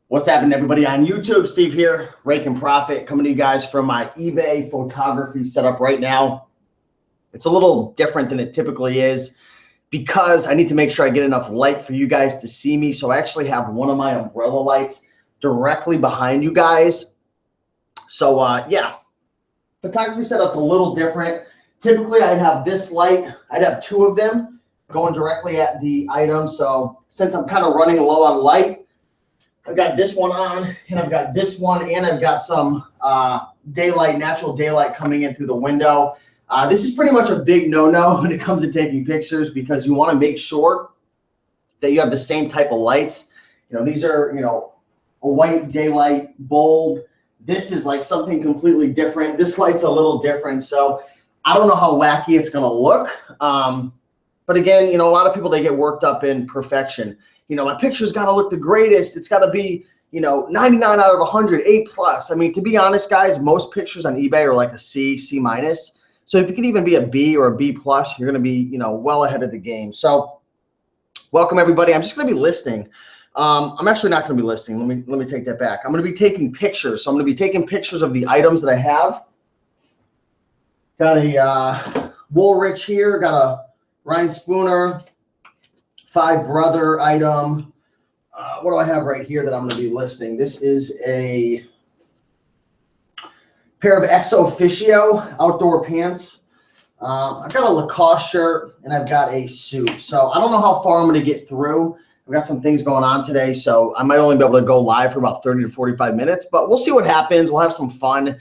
What's happening, everybody on YouTube? Steve here, Raiken Profit, coming to you guys from my eBay photography setup right now. It's a little different than it typically is because I need to make sure I get enough light for you guys to see me. So I actually have one of my umbrella lights directly behind you guys. So yeah, photography setup's a little different. Typically, I'd have this light. I'd have two of them going directly at the item. So since I'm kind of running low on light, I've got this one on, and I've got this one, and I've got some daylight, natural daylight coming in through the window. This is pretty much a big no-no when it comes to taking pictures because you want to make sure that you have the same type of lights. You know, these are, you know, a white daylight bulb. This is like something completely different. This light's a little different. So I don't know how wacky it's going to look. But again, you know, a lot of people, they get worked up in perfection. You know, my picture's got to look the greatest. It's got to be, you know, 99 out of 100, A+. I mean, to be honest, guys, most pictures on eBay are like a C, C-. So if you could even be a B or a B+, you're going to be, you know, well ahead of the game. So welcome, everybody. I'm just going to be listing. I'm actually not going to be listing. Let me take that back. I'm going to be taking pictures. So I'm going to be taking pictures of the items that I have. Got a Woolrich here. Got a Ryan Spooner 5 brother item. What do I have right here that I'm going to be listing? This is a pair of Ex Officio outdoor pants. I've got a Lacoste shirt, and I've got a suit. So I don't know how far I'm going to get through. I've got some things going on today, so I might only be able to go live for about 30 to 45 minutes, but we'll see what happens. We'll have some fun.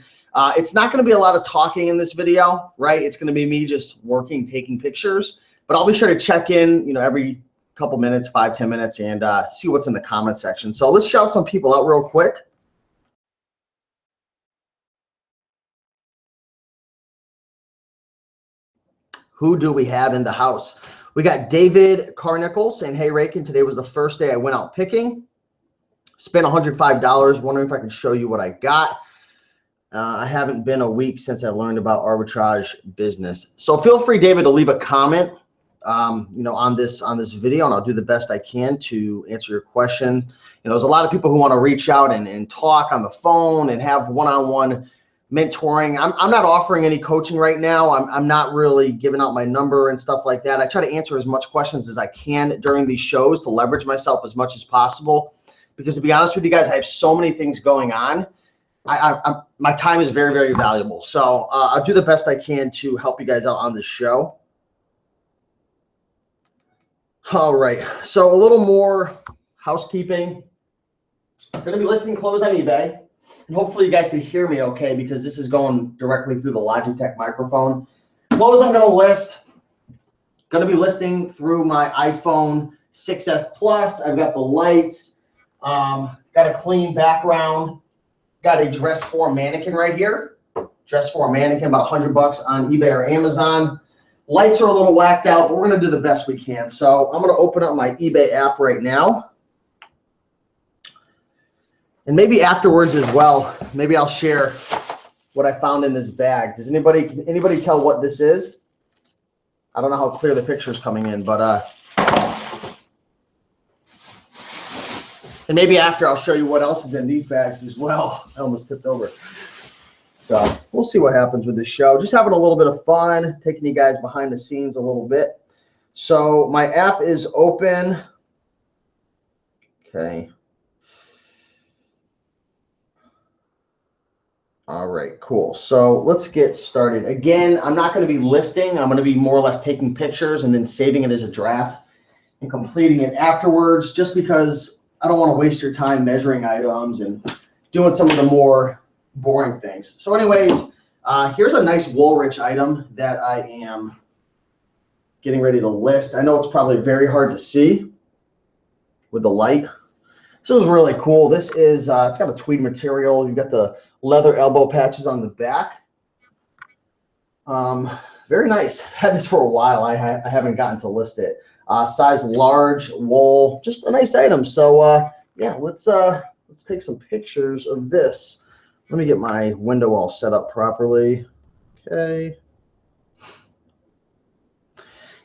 It's not going to be a lot of talking in this video, right? It's going to be me just working, taking pictures, but I'll be sure to check in, you know, every couple minutes, 5-10 minutes, and see what's in the comment section. So let's shout some people out real quick. Who do we have in the house? We got David Carnicle saying, hey, Raiken, today was the first day I went out picking. Spent $105, wondering if I can show you what I got. I haven't been a week since I learned about arbitrage business. So feel free, David, to leave a comment you know, on this video, and I'll do the best I can to answer your question. You know, there's a lot of people who want to reach out and talk on the phone and have one-on-one mentoring. I'm not offering any coaching right now. I'm not really giving out my number and stuff like that. I try to answer as much questions as I can during these shows to leverage myself as much as possible, because to be honest with you guys, I have so many things going on. My time is very, very valuable. So I'll do the best I can to help you guys out on this show. All right, so a little more housekeeping. I'm going to be listing clothes on eBay, and hopefully you guys can hear me okay because this is going directly through the Logitech microphone. Clothes I'm going to list, going to be listing through my iPhone 6S Plus. I've got the lights, got a clean background, got a dress form mannequin right here. Dress form mannequin, about $100 on eBay or Amazon. Lights are a little whacked out, but we're going to do the best we can. So I'm going to open up my eBay app right now. And maybe afterwards as well, maybe I'll share what I found in this bag. Can anybody tell what this is? I don't know how clear the picture is coming in, but and maybe after I'll show you what else is in these bags as well. I almost tipped over. So we'll see what happens with this show. Just having a little bit of fun, taking you guys behind the scenes a little bit. So my app is open. Okay. All right, cool. So let's get started. Again, I'm not going to be listing. I'm going to be more or less taking pictures and then saving it as a draft and completing it afterwards, just because I don't want to waste your time measuring items and doing some of the more boring things. So anyways, here's a nice Woolrich item that I am getting ready to list. I know it's probably very hard to see with the light. This is really cool. This is, it's got a tweed material. You've got the leather elbow patches on the back. Very nice. I've had this for a while. I haven't gotten to list it. Size large, wool, just a nice item. So yeah, let's take some pictures of this. Let me get my window all set up properly. Okay.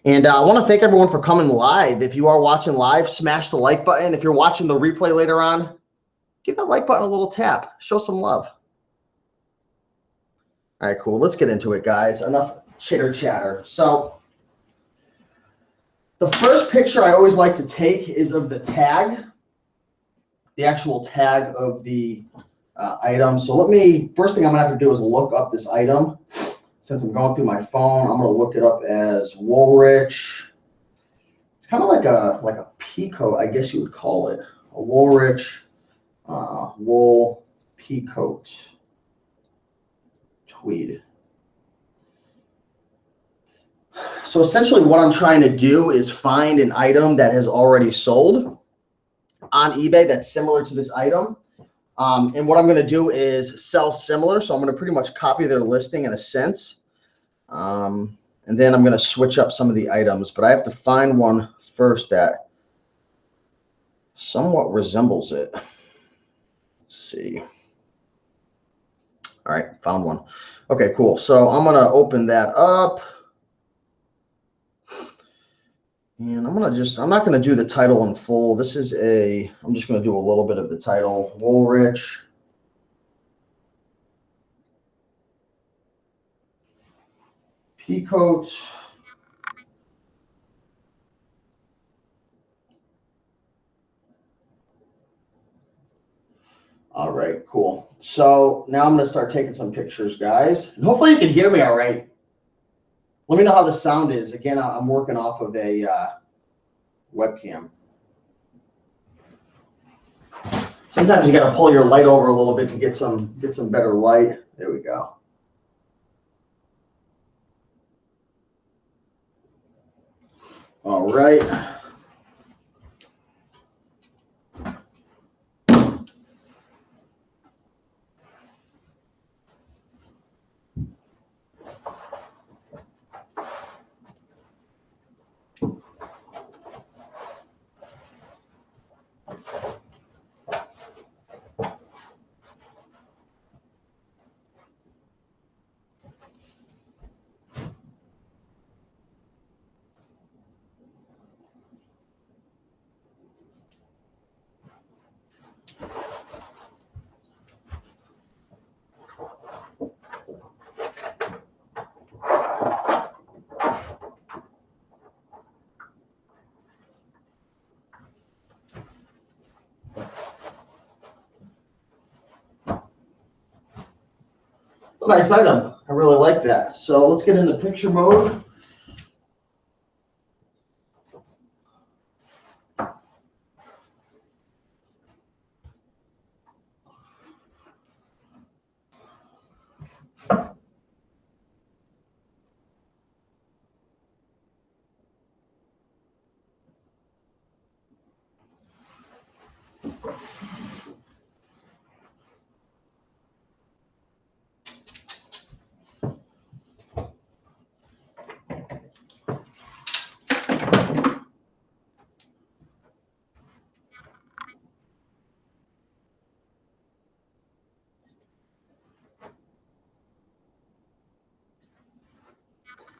And I want to thank everyone for coming live. If you are watching live, smash the like button. If you're watching the replay later on, give that like button a little tap. Show some love. All right, cool. Let's get into it, guys. Enough chitter chatter. So the first picture I always like to take is of the tag, the actual tag of the item. So first thing I'm gonna have to do is look up this item. Since I'm going through my phone, I'm gonna look it up as Woolrich. It's kind of like a peacoat, I guess you would call it. A Woolrich wool peacoat tweed. So essentially what I'm trying to do is find an item that has already sold on eBay that's similar to this item. And what I'm going to do is sell similar. So I'm going to pretty much copy their listing in a sense. And then I'm going to switch up some of the items. But I have to find one first that somewhat resembles it. Let's see. All right, found one. Okay, cool. So I'm going to open that up. And I'm not going to do the title in full. I'm just going to do a little bit of the title. Woolrich. Peacoat. All right, cool. So now I'm going to start taking some pictures, guys. And hopefully you can hear me all right. Let me know how the sound is. Again, I'm working off of a webcam. Sometimes you got to pull your light over a little bit to get some better light. There we go. All right. A nice item. I really like that. So let's get into picture mode.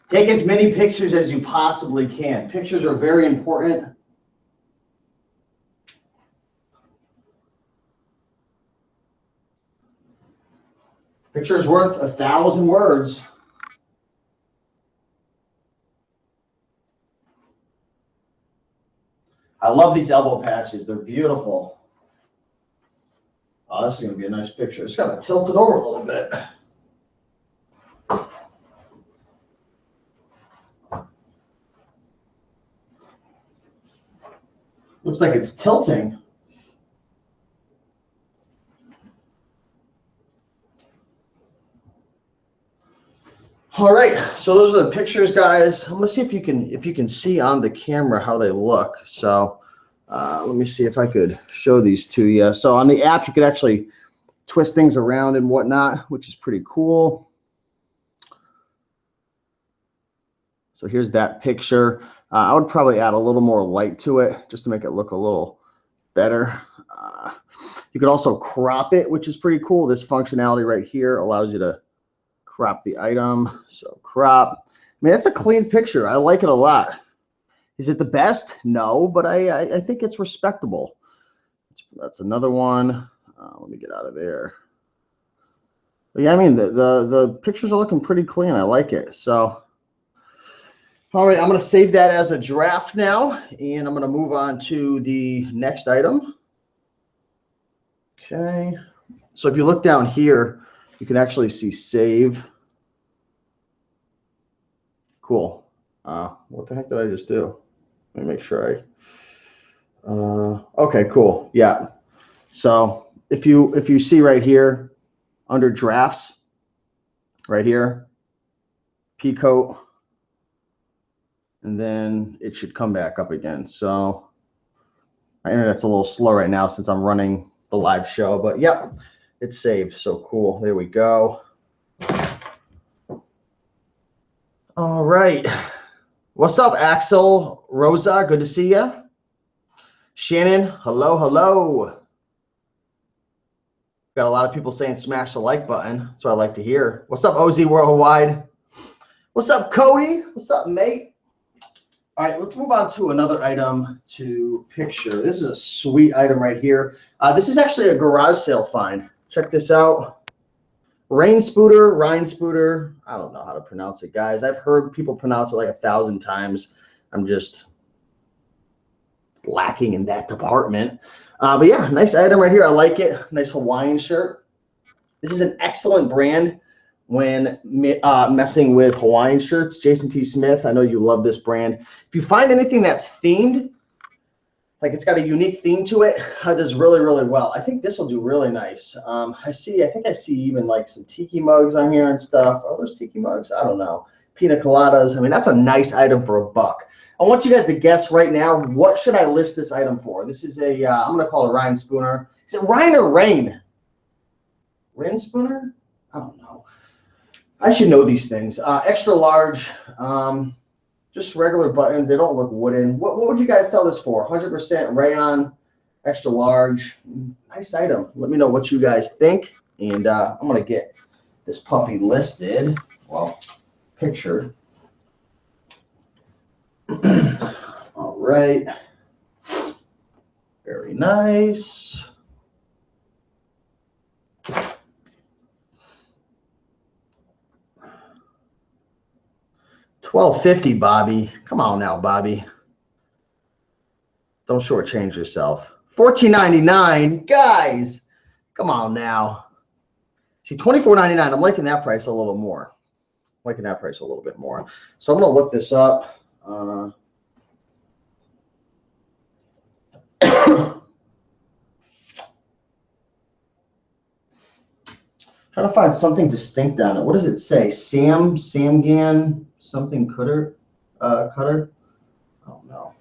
Take as many pictures as you possibly can. Pictures are very important. Picture's worth 1,000 words. I love these elbow patches. They're beautiful. Oh, this is going to be a nice picture. It's got to tilt it over a little bit. Looks like it's tilting. All right, so those are the pictures, guys. I'm gonna see if you can see on the camera how they look. So let me see if I could show these to you. So on the app, you could actually twist things around and whatnot, which is pretty cool. So here's that picture. I would probably add a little more light to it just to make it look a little better. You could also crop it, which is pretty cool. This functionality right here allows you to crop the item. So crop. I mean, it's a clean picture. I like it a lot. Is it the best? No, but I think it's respectable. That's another one. Let me get out of there. But yeah, I mean, the pictures are looking pretty clean. I like it. So, all right, I'm going to save that as a draft now, and I'm going to move on to the next item. Okay. So if you look down here, you can actually see save. Cool. What the heck did I just do? Let me make sure okay, cool. Yeah. So if you see right here under drafts, right here, P coat, and then it should come back up again. So my internet's a little slow right now since I'm running the live show, but yep, it's saved. So cool. There we go. All right. What's up, Axel Rosa? Good to see you. Shannon, hello, hello. Got a lot of people saying smash the like button. That's what I like to hear. What's up, OZ Worldwide? What's up, Cody? What's up, mate? All right, let's move on to another item to picture. This is a sweet item right here. This is actually a garage sale find. Check this out. Raiken Spooter. I don't know how to pronounce it, guys. I've heard people pronounce it like 1,000 times. I'm just lacking in that department. But yeah, nice item right here. I like it. Nice Hawaiian shirt. This is an excellent brand when messing with Hawaiian shirts. Jason T. Smith, I know you love this brand. If you find anything that's themed, like it's got a unique theme to it, it does really, really well. I think this will do really nice. I think I see even like some tiki mugs on here and stuff. Are those tiki mugs? I don't know. Pina coladas. I mean, that's a nice item for $1. I want you guys to guess right now, what should I list this item for? This is a, I'm going to call it Ryan Spooner. Is it Ryan or Rain? Rain Spooner? I don't know. I should know these things. Extra large, just regular buttons. They don't look wooden. What would you guys sell this for? 100% rayon, extra large. Nice item. Let me know what you guys think. And I'm going to get this puppy listed. Well, pictured. All right. Very nice. $12.50, Bobby. Come on now, Bobby. Don't shortchange yourself. $14.99, guys. Come on now. See, $24.99. I'm liking that price a little more. I'm liking that price a little bit more. So I'm going to look this up. Trying to find something distinct on it. What does it say? Samgan, something cutter? Cutter? Oh no.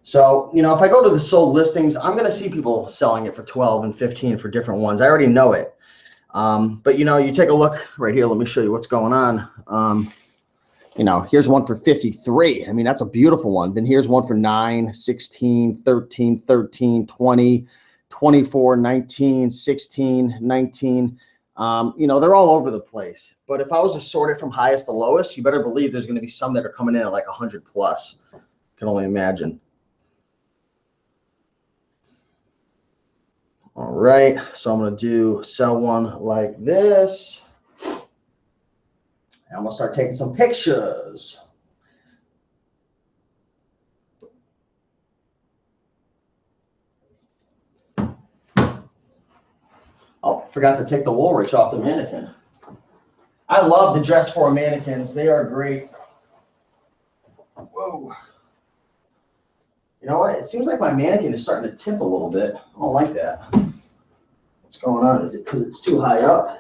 So, you know, if I go to the sold listings, I'm going to see people selling it for 12 and 15 for different ones. I already know it. But, you know, you take a look right here. Let me show you what's going on. You know, here's one for 53. I mean, that's a beautiful one. Then here's one for 9, 16, 13, 13, 20, 24, 19, 16, 19. You know, they're all over the place. But if I was to sort it from highest to lowest, you better believe there's going to be some that are coming in at like 100 plus. I can only imagine. All right, so I'm going to sell one like this. And I'm going to start taking some pictures. Oh, forgot to take the Woolrich off the mannequin. I love the dress for mannequins. They are great. Whoa. You know what? It seems like my mannequin is starting to tip a little bit. I don't like that. What's going on? Is it because it's too high up?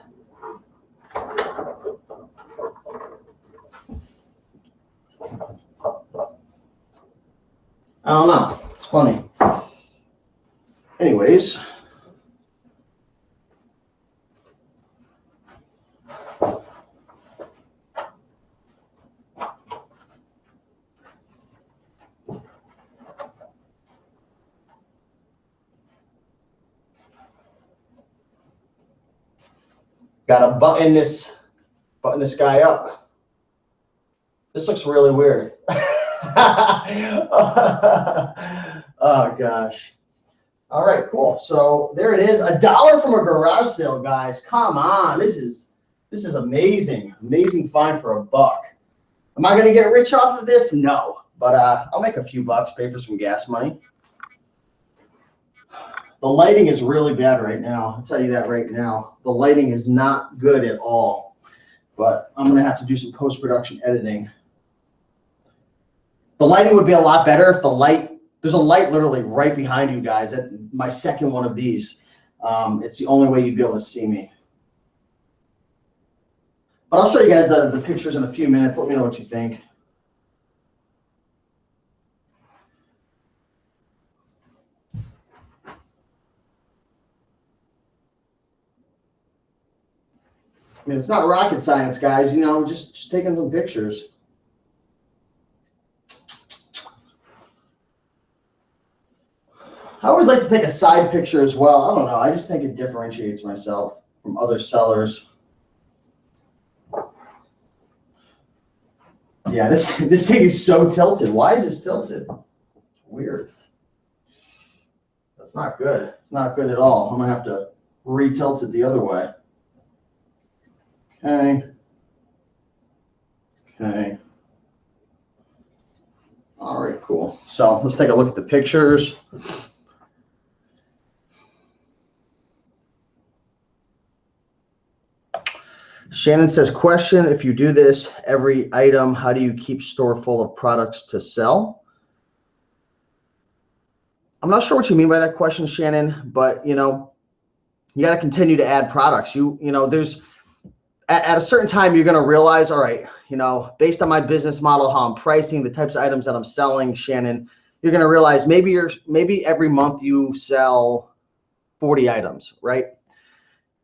I don't know. It's funny. Anyways. Got to button this guy up. This looks really weird. Oh gosh. All right, cool. So there it is. $1 from a garage sale, guys. Come on. This is amazing. Amazing find for $1. Am I gonna get rich off of this? No. But I'll make a few bucks, pay for some gas money. The lighting is really bad right now. I'll tell you that right now. The lighting is not good at all. But I'm gonna have to do some post-production editing. The lighting would be a lot better if there's a light literally right behind you guys at my second one of these. It's the only way you'd be able to see me. But I'll show you guys the pictures in a few minutes. Let me know what you think. I mean, it's not rocket science, guys, you know, just taking some pictures. I always like to take a side picture as well. I don't know. I just think it differentiates myself from other sellers. Yeah, this thing is so tilted. Why is this tilted? Weird. That's not good. It's not good at all. I'm going to have to re-tilt it the other way. Okay. Okay. All right, cool. So let's take a look at the pictures. Shannon says, question, if you do this every item, how do you keep store full of products to sell? I'm not sure what you mean by that question, Shannon, but you know, you got to continue to add products. You know, there's at a certain time, you're going to realize, all right, you know, based on my business model, how I'm pricing, the types of items that I'm selling, Shannon, you're going to realize maybe every month you sell 40 items, right?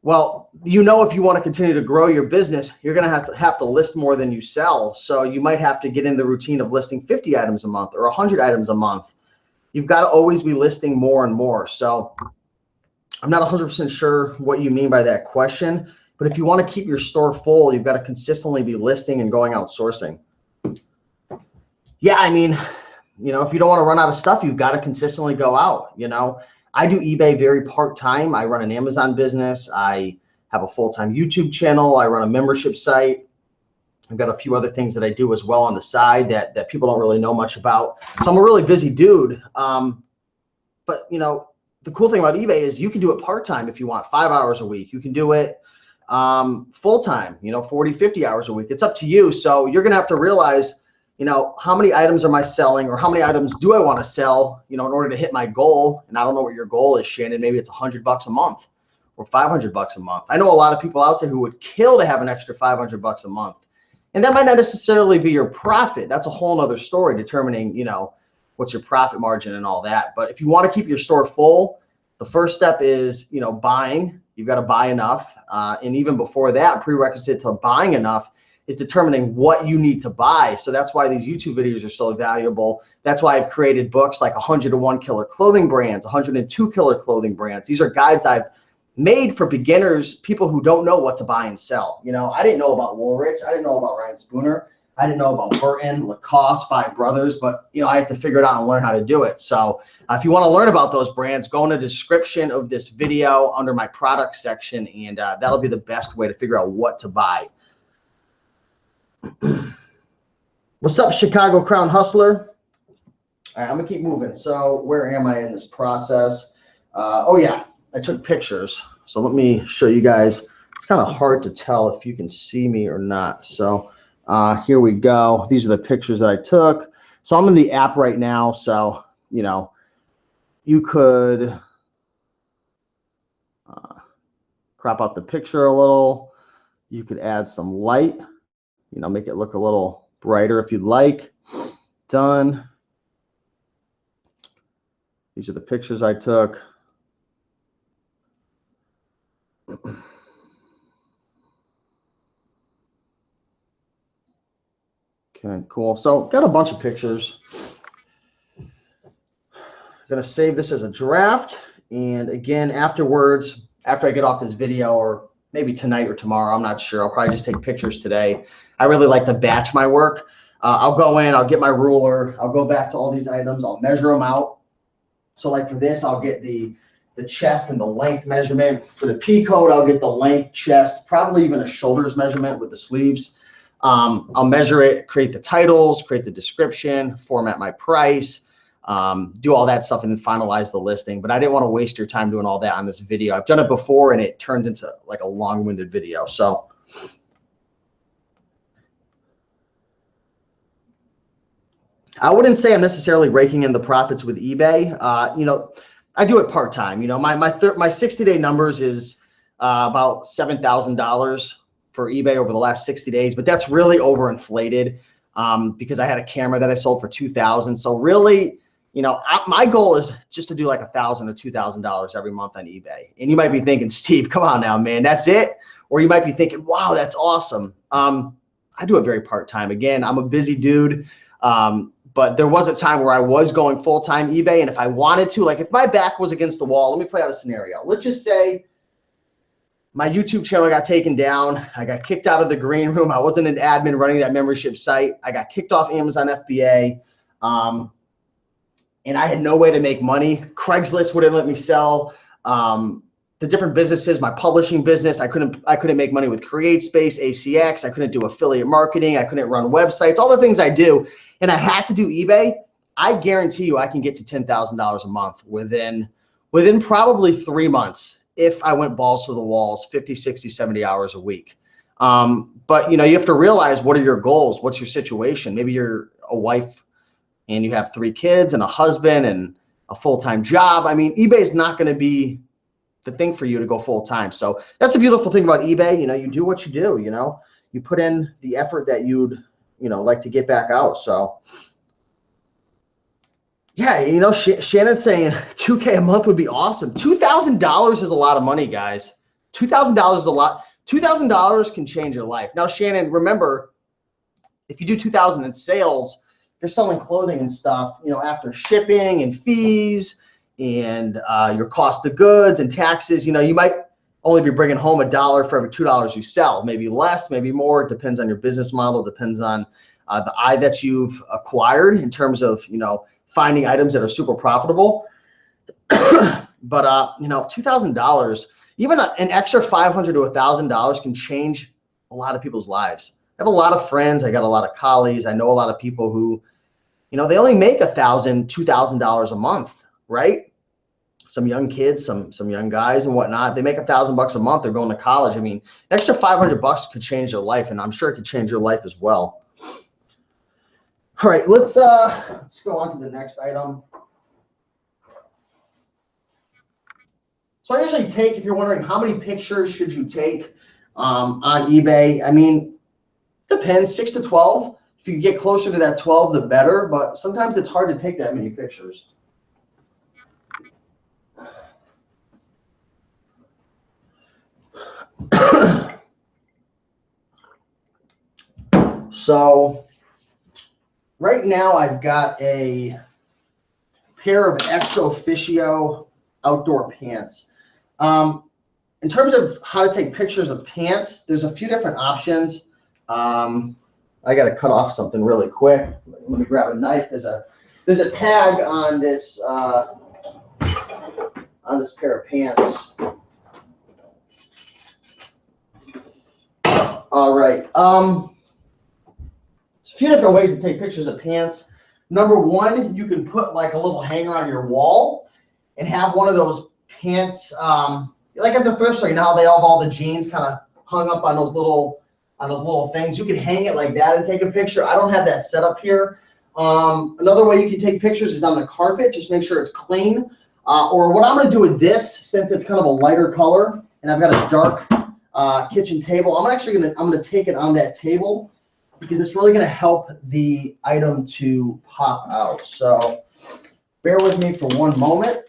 Well, you know, if you want to continue to grow your business, you're going to have to list more than you sell. So you might have to get in the routine of listing 50 items a month or 100 items a month. You've got to always be listing more and more. So I'm not 100% sure what you mean by that question. But if you want to keep your store full, you've got to consistently be listing and going out sourcing. Yeah, I mean, you know, if you don't want to run out of stuff, you've got to consistently go out. You know, I do eBay very part-time. I run an Amazon business. I have a full-time YouTube channel. I run a membership site. I've got a few other things that I do as well on the side that people don't really know much about. So I'm a really busy dude. But, you know, the cool thing about eBay is you can do it part-time if you want, 5 hours a week. You can do it full-time, you know, 40, 50 hours a week. It's up to you. So you're going to have to realize, you know, how many items am I selling or how many items do I want to sell, you know, in order to hit my goal. And I don't know what your goal is, Shannon. Maybe it's $100 a month or $500 a month. I know a lot of people out there who would kill to have an extra $500 a month. And that might not necessarily be your profit. That's a whole nother story, determining, you know, what's your profit margin and all that. But if you want to keep your store full, the first step is, you know, buying. You've got to buy enough. And even before that, prerequisite to buying enough is determining what you need to buy. So that's why these YouTube videos are so valuable. That's why I've created books like 101 Killer Clothing Brands, 102 Killer Clothing Brands. These are guides I've made for beginners, people who don't know what to buy and sell. You know, I didn't know about Woolrich. I didn't know about Ryan Spooner. I didn't know about Burton, Lacoste, Five Brothers, but you know, I had to figure it out and learn how to do it. So if you want to learn about those brands, go in the description of this video under my product section, and that'll be the best way to figure out what to buy. What's up, Chicago Crown Hustler? All right, I'm gonna keep moving. So where am I in this process? Oh yeah, I took pictures. So let me show you guys. It's kind of hard to tell if you can see me or not. So here we go. These are the pictures that I took. So I'm in the app right now. So, you know, you could crop out the picture a little. You could add some light, you know, make it look a little brighter if you'd like. Done. These are the pictures I took. Okay, cool. So got a bunch of pictures. Gonna save this as a draft. And again, afterwards, after I get off this video, or maybe tonight or tomorrow, I'm not sure. I'll probably just take pictures today. I really like to batch my work. I'll go in, I'll get my ruler, I'll go back to all these items, I'll measure them out. So like for this, I'll get the chest and the length measurement. For the P code, I'll get the length, chest, probably even a shoulders measurement with the sleeves. I'll measure it, create the titles, create the description, format my price, do all that stuff, and then finalize the listing. But I didn't want to waste your time doing all that on this video. I've done it before and it turns into like a long-winded video. So I wouldn't say I'm necessarily raking in the profits with eBay. You know, I do it part-time. You know, my 60-day numbers is about $7,000 for eBay over the last 60 days, but that's really overinflated because I had a camera that I sold for $2,000. So really, you know, my goal is just to do like $1,000 or $2,000 every month on eBay. And you might be thinking, Steve, come on now, man, that's it? Or you might be thinking, wow, that's awesome. I do it very part-time. Again, I'm a busy dude. But there was a time where I was going full-time eBay, and if I wanted to, like if my back was against the wall, let me play out a scenario. Let's just say my YouTube channel got taken down. I got kicked out of the green room. I wasn't an admin running that membership site. I got kicked off Amazon FBA, and I had no way to make money. Craigslist wouldn't let me sell. The different businesses, my publishing business, I couldn't make money with CreateSpace, ACX. I couldn't do affiliate marketing. I couldn't run websites, all the things I do. And I had to do eBay. I guarantee you I can get to $10,000 a month within probably 3 months if I went balls to the walls, 50, 60, 70 hours a week. But you know, you have to realize, what are your goals? What's your situation? Maybe you're a wife and you have 3 kids and a husband and a full-time job. I mean, eBay is not going to be the thing for you to go full-time. So that's a beautiful thing about eBay. You know, you do what you do, you know, you put in the effort that you'd, you know, like to get back out. So yeah, you know, Shannon's saying $2K a month would be awesome. $2,000 is a lot of money, guys. $2,000 is a lot. $2,000 can change your life. Now, Shannon, remember, if you do $2,000 in sales, you're selling clothing and stuff, you know, after shipping and fees and your cost of goods and taxes, you know, you might only be bringing home $1 for every $2 you sell, maybe less, maybe more. It depends on your business model, depends on the eye that you've acquired in terms of, you know, finding items that are super profitable. But, you know, $2,000, even an extra $500 to $1,000 can change a lot of people's lives. I have a lot of friends. I got a lot of colleagues. I know a lot of people who, you know, they only make $1,000, $2,000 a month, right? Some young kids, some young guys and whatnot, they make $1,000 a month. They're going to college. I mean, an extra $500 could change their life, and I'm sure it could change your life as well. All right, let's go on to the next item. So I usually take, if you're wondering how many pictures should you take on eBay, I mean, depends, 6 to 12. If you get closer to that 12, the better, but sometimes it's hard to take that many pictures. So right now I've got a pair of ex officio outdoor pants. In terms of how to take pictures of pants, there's a few different options. I got to cut off something really quick. Let me grab a knife. There's a tag on this pair of pants. All right. There's a few different ways to take pictures of pants. Number one, you can put like a little hanger on your wall and have one of those pants, like at the thrift store, you know how they have all the jeans kind of hung up on those little things. You can hang it like that and take a picture. I don't have that set up here. Another way you can take pictures is on the carpet. Just make sure it's clean. Or what I'm going to do with this, since it's kind of a lighter color and I've got a dark kitchen table, I'm going to take it on that table because it's really going to help the item to pop out. So bear with me for one moment.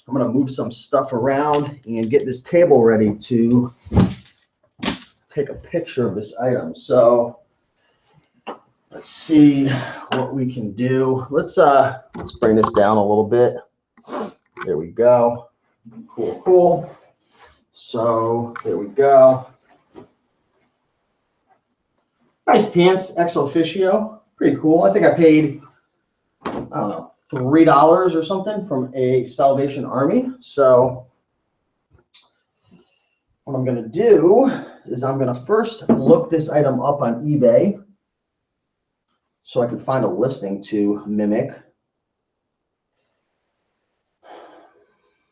I'm going to move some stuff around and get this table ready to take a picture of this item. So let's see what we can do. Let's bring this down a little bit. There we go. Cool. So there we go. All Nice pants, ex officio. Pretty cool. I think I paid, I don't know, $3 or something from a Salvation Army. So what I'm going to do is I'm going to first look this item up on eBay so I can find a listing to mimic.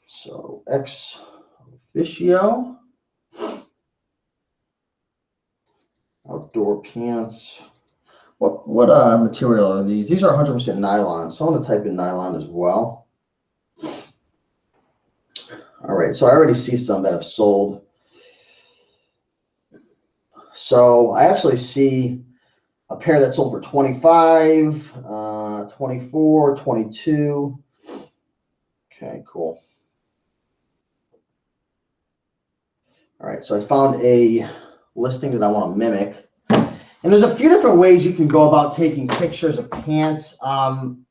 So ex officio, outdoor pants. What material are these? These are 100% nylon, so I'm going to type in nylon as well. All right, so I already see some that have sold. So I actually see a pair that sold for 25, 24, 22. Okay, cool. All right, so I found a listing that I want to mimic. And there's a few different ways you can go about taking pictures of pants. I'm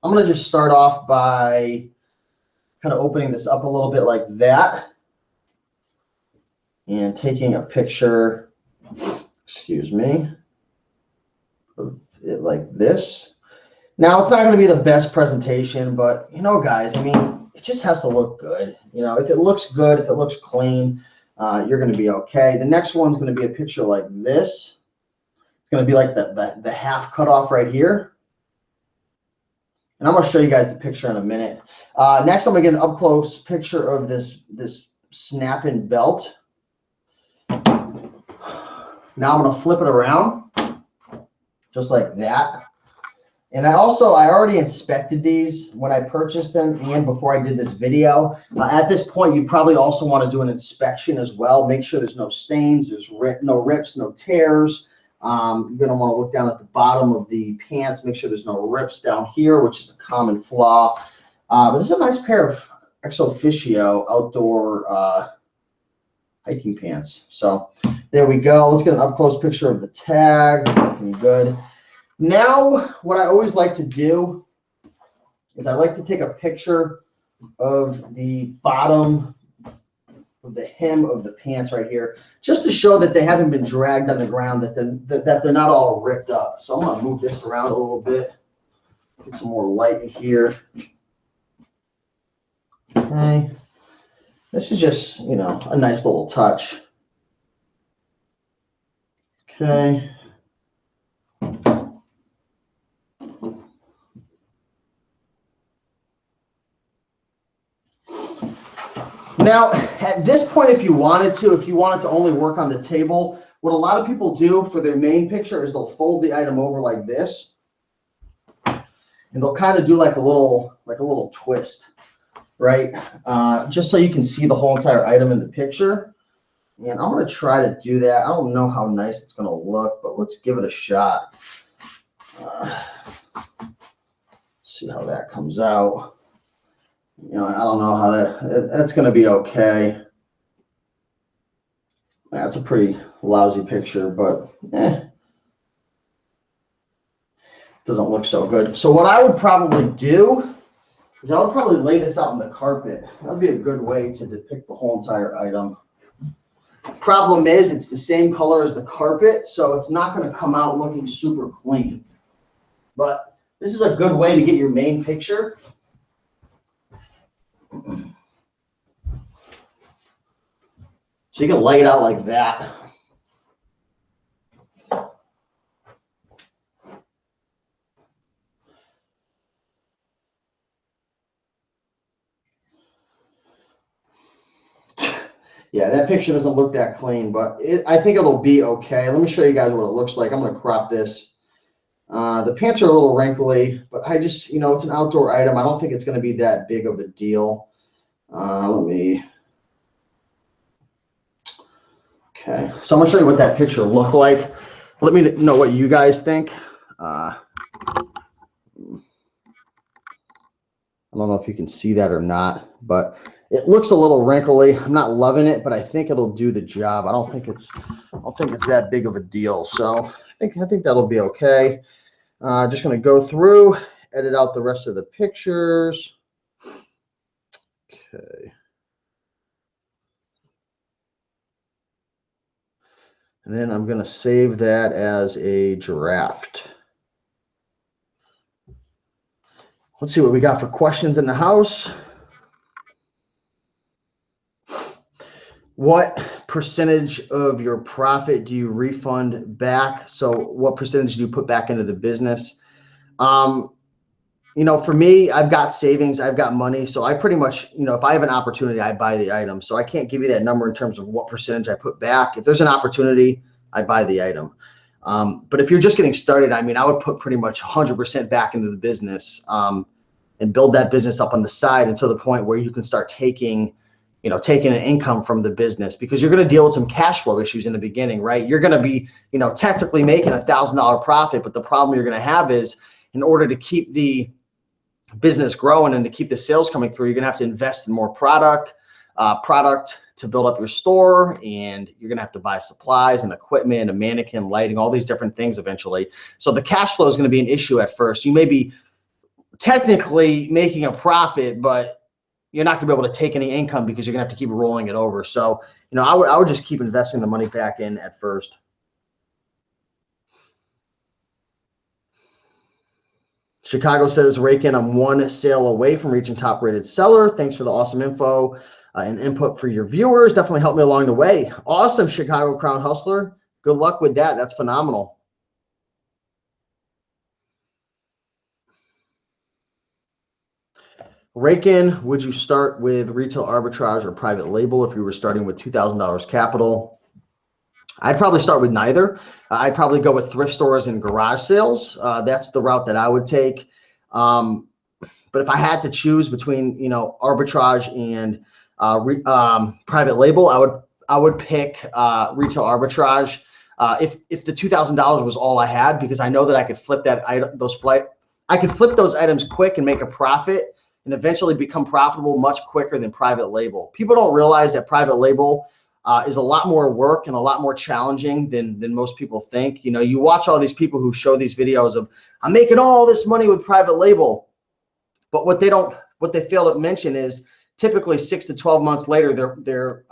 going to just start off by kind of opening this up a little bit like that and taking a picture, excuse me, of it like this. Now, it's not going to be the best presentation, but, you know, guys, I mean, it just has to look good. You know, if it looks good, if it looks clean, you're going to be okay. The next one's going to be a picture like this. It's going to be like the half cut off right here. And I'm going to show you guys the picture in a minute. Next, I'm going to get an up close picture of this snap-in belt. Now I'm going to flip it around just like that. And I already inspected these when I purchased them and before I did this video. At this point, you probably also want to do an inspection as well. Make sure there's no stains, there's no rips, no tears. You're going to want to look down at the bottom of the pants, make sure there's no rips down here, which is a common flaw. But this is a nice pair of ex officio outdoor hiking pants. So there we go. Let's get an up close picture of the tag. Looking good. Now, what I always like to do is I like to take a picture of the bottom of the hem of the pants right here, just to show that they haven't been dragged on the ground, that they're not all ripped up. So I'm going to move this around a little bit, get some more light in here. Okay. This is just, you know, a nice little touch. Okay. Now, at this point, if you wanted to only work on the table, what a lot of people do for their main picture is they'll fold the item over like this, and they'll kind of do like a little twist, right? Just so you can see the whole entire item in the picture. And I'm going to try to do that. I don't know how nice it's going to look, but let's give it a shot. See how that comes out. You know, I don't know how that's going to be okay. That's a pretty lousy picture, but doesn't look so good. So what I would probably do is I would probably lay this out on the carpet. That would be a good way to depict the whole entire item. Problem is, it's the same color as the carpet, so it's not going to come out looking super clean. But this is a good way to get your main picture. So you can lay it out like that. Yeah, that picture doesn't look that clean, but I think it'll be okay. Let me show you guys what it looks like. I'm going to crop this. The pants are a little wrinkly, but I just, you know, it's an outdoor item. I don't think it's going to be that big of a deal. Okay, so I'm going to show you what that picture looked like. Let me know what you guys think. I don't know if you can see that or not, but it looks a little wrinkly. I'm not loving it, but I think it'll do the job. I don't think it's that big of a deal. So I think that'll be okay. Just going to go through, edit out the rest of the pictures. Okay. And then I'm going to save that as a draft. Let's see what we got for questions in the house. What percentage of your profit do you refund back? So what percentage do you put back into the business? You know, for me, I've got savings, I've got money. So I pretty much, you know, if I have an opportunity, I buy the item. So I can't give you that number in terms of what percentage I put back. If there's an opportunity, I buy the item. But if you're just getting started, I mean, I would put pretty much 100% back into the business and build that business up on the side until the point where you can start taking an income from the business, because you're going to deal with some cash flow issues in the beginning, right? You're going to be, you know, technically making $1,000 profit, but the problem you're going to have is, in order to keep the business growing and to keep the sales coming through, you're going to have to invest in more product to build up your store, and you're going to have to buy supplies and equipment, a mannequin, lighting, all these different things eventually. So the cash flow is going to be an issue at first. You may be technically making a profit, but you're not going to be able to take any income because you're going to have to keep rolling it over. So, you know, I would just keep investing the money back in at first. Chicago says, Raiken, I'm one sale away from reaching top rated seller. Thanks for the awesome info and input for your viewers. Definitely helped me along the way. Awesome, Chicago Crown Hustler. Good luck with that. That's phenomenal. Raiken, would you start with retail arbitrage or private label if you were starting with $2,000 capital? I'd probably start with neither. I'd probably go with thrift stores and garage sales. That's the route that I would take. But if I had to choose between, you know, arbitrage and private label, I would pick retail arbitrage. If the $2,000 was all I had, because I know that I could flip that item, I could flip those items quick and make a profit and eventually become profitable much quicker than private label. People don't realize that private label is a lot more work and a lot more challenging than most people think. You know, you watch all these people who show these videos of, I'm making all this money with private label, but what they fail to mention is typically 6 to 12 months later, their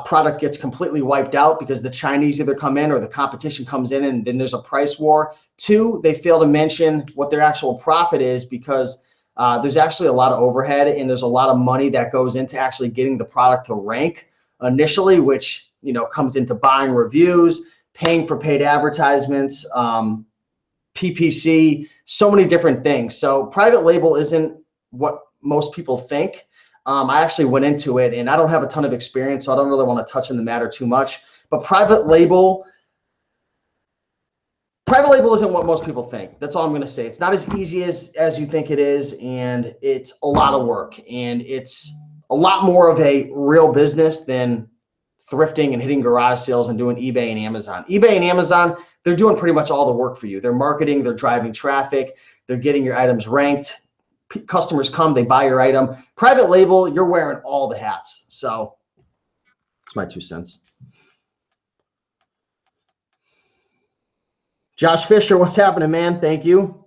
product gets completely wiped out because the Chinese either come in or the competition comes in, and then there's a price war. 2, they fail to mention what their actual profit is, because there's actually a lot of overhead and there's a lot of money that goes into actually getting the product to rank initially, which, you know, comes into buying reviews, paying for paid advertisements, PPC, so many different things. So private label isn't what most people think. I actually went into it and I don't have a ton of experience, so I don't really want to touch on the matter too much. But private label isn't what most people think. That's all I'm going to say. It's not as easy as you think it is, and it's a lot of work, and it's a lot more of a real business than thrifting and hitting garage sales and doing eBay and Amazon. eBay and Amazon, they're doing pretty much all the work for you. They're marketing, they're driving traffic, they're getting your items ranked. Customers come, they buy your item. Private label, you're wearing all the hats. So that's my 2 cents. Josh Fisher, what's happening, man? Thank you.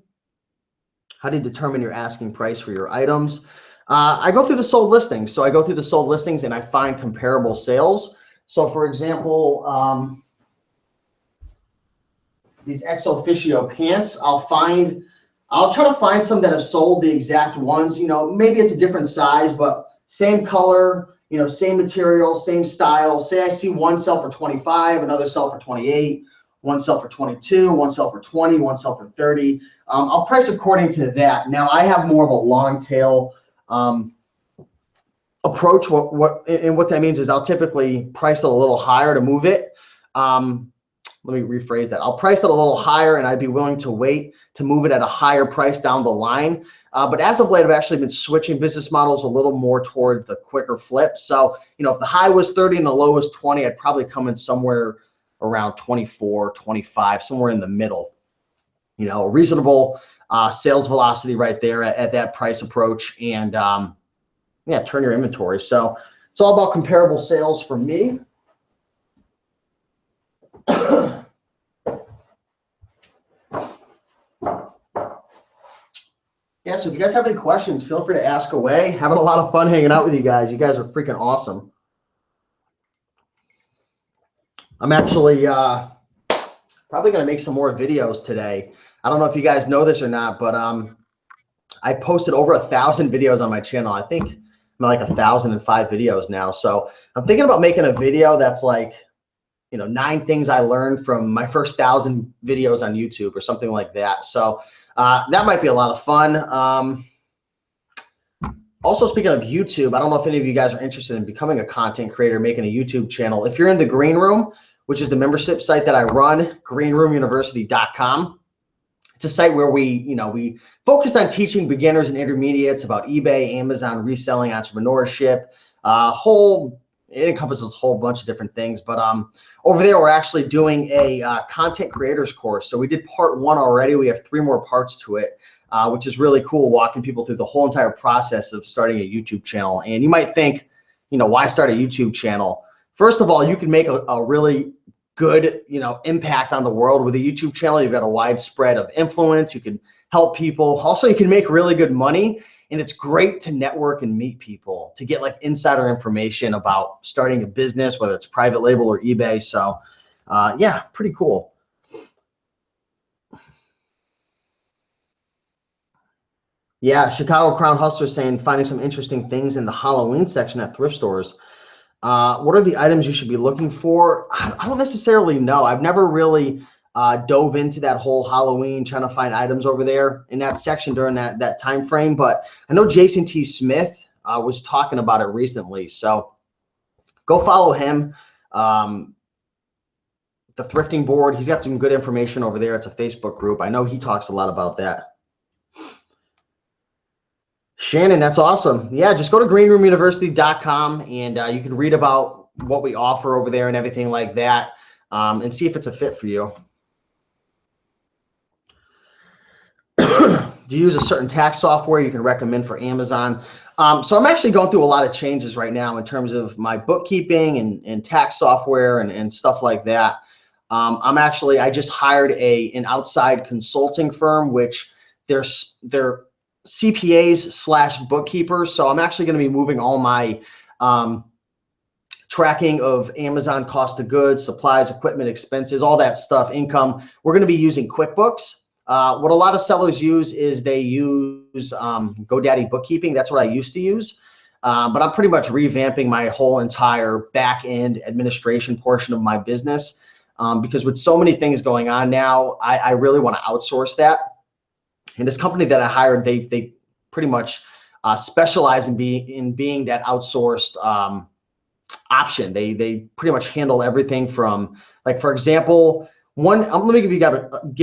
How do you determine your asking price for your items? I go through the sold listings. So I go through the sold listings and I find comparable sales. So for example, these ex officio pants, I'll try to find some that have sold the exact ones. You know, maybe it's a different size, but same color, you know, same material, same style. Say I see one sell for 25, another sell for 28, one sell for 22, one sell for 20, one sell for 30. I'll price according to that. Now I have more of a long tail approach. What that means is I'll typically price it a little higher to move it. Let me rephrase that. I'll price it a little higher and I'd be willing to wait to move it at a higher price down the line. But as of late, I've actually been switching business models a little more towards the quicker flip. So, you know, if the high was 30 and the low was 20, I'd probably come in somewhere around 24, 25, somewhere in the middle. You know, a reasonable sales velocity right there at that price approach, and yeah, turn your inventory. So it's all about comparable sales for me. Yeah, so if you guys have any questions, feel free to ask away. Having a lot of fun hanging out with you guys. You guys are freaking awesome. I'm actually probably going to make some more videos today. I don't know if you guys know this or not, but I posted over 1,000 videos on my channel. I think I'm like 1,005 videos now. So I'm thinking about making a video that's like, 9 things I learned from my first 1,000 videos on YouTube or something like that. So that might be a lot of fun. Also, speaking of YouTube, I don't know if any of you guys are interested in becoming a content creator, making a YouTube channel. If you're in the Green Room, which is the membership site that I run, greenroomuniversity.com. It's a site where we focus on teaching beginners and intermediates about eBay, Amazon, reselling, entrepreneurship, it encompasses a whole bunch of different things. But over there, we're actually doing a content creators course. So we did part 1 already. We have 3 more parts to it, which is really cool, walking people through the whole entire process of starting a YouTube channel. And you might think, why start a YouTube channel? First of all, you can make a really good, impact on the world with a YouTube channel. You've got a wide spread of influence. You can help people. Also, you can make really good money. And it's great to network and meet people, to get like insider information about starting a business, whether it's private label or eBay. So yeah, pretty cool. Yeah, Chicago Crown Hustler saying finding some interesting things in the Halloween section at thrift stores. What are the items you should be looking for? I don't necessarily know. I've never really dove into that whole Halloween, trying to find items over there in that section during that time frame. But I know Jason T. Smith was talking about it recently. So go follow him. The Thrifting Board, he's got some good information over there. It's a Facebook group. I know he talks a lot about that. Shannon, that's awesome. Yeah, just go to greenroomuniversity.com and you can read about what we offer over there and everything like that, and see if it's a fit for you. Do you use a certain tax software you can recommend for Amazon? So I'm actually going through a lot of changes right now in terms of my bookkeeping and tax software and stuff like that. I just hired an outside consulting firm, which they're CPAs / bookkeepers. So I'm actually going to be moving all my tracking of Amazon cost of goods, supplies, equipment, expenses, all that stuff, income. We're going to be using QuickBooks. What a lot of sellers use is they use GoDaddy bookkeeping. That's what I used to use. But I'm pretty much revamping my whole entire back end administration portion of my business, because with so many things going on now, I really want to outsource that. And this company that I hired, they pretty much specialize in being that outsourced option. They pretty much handle everything from, like, for example, let me give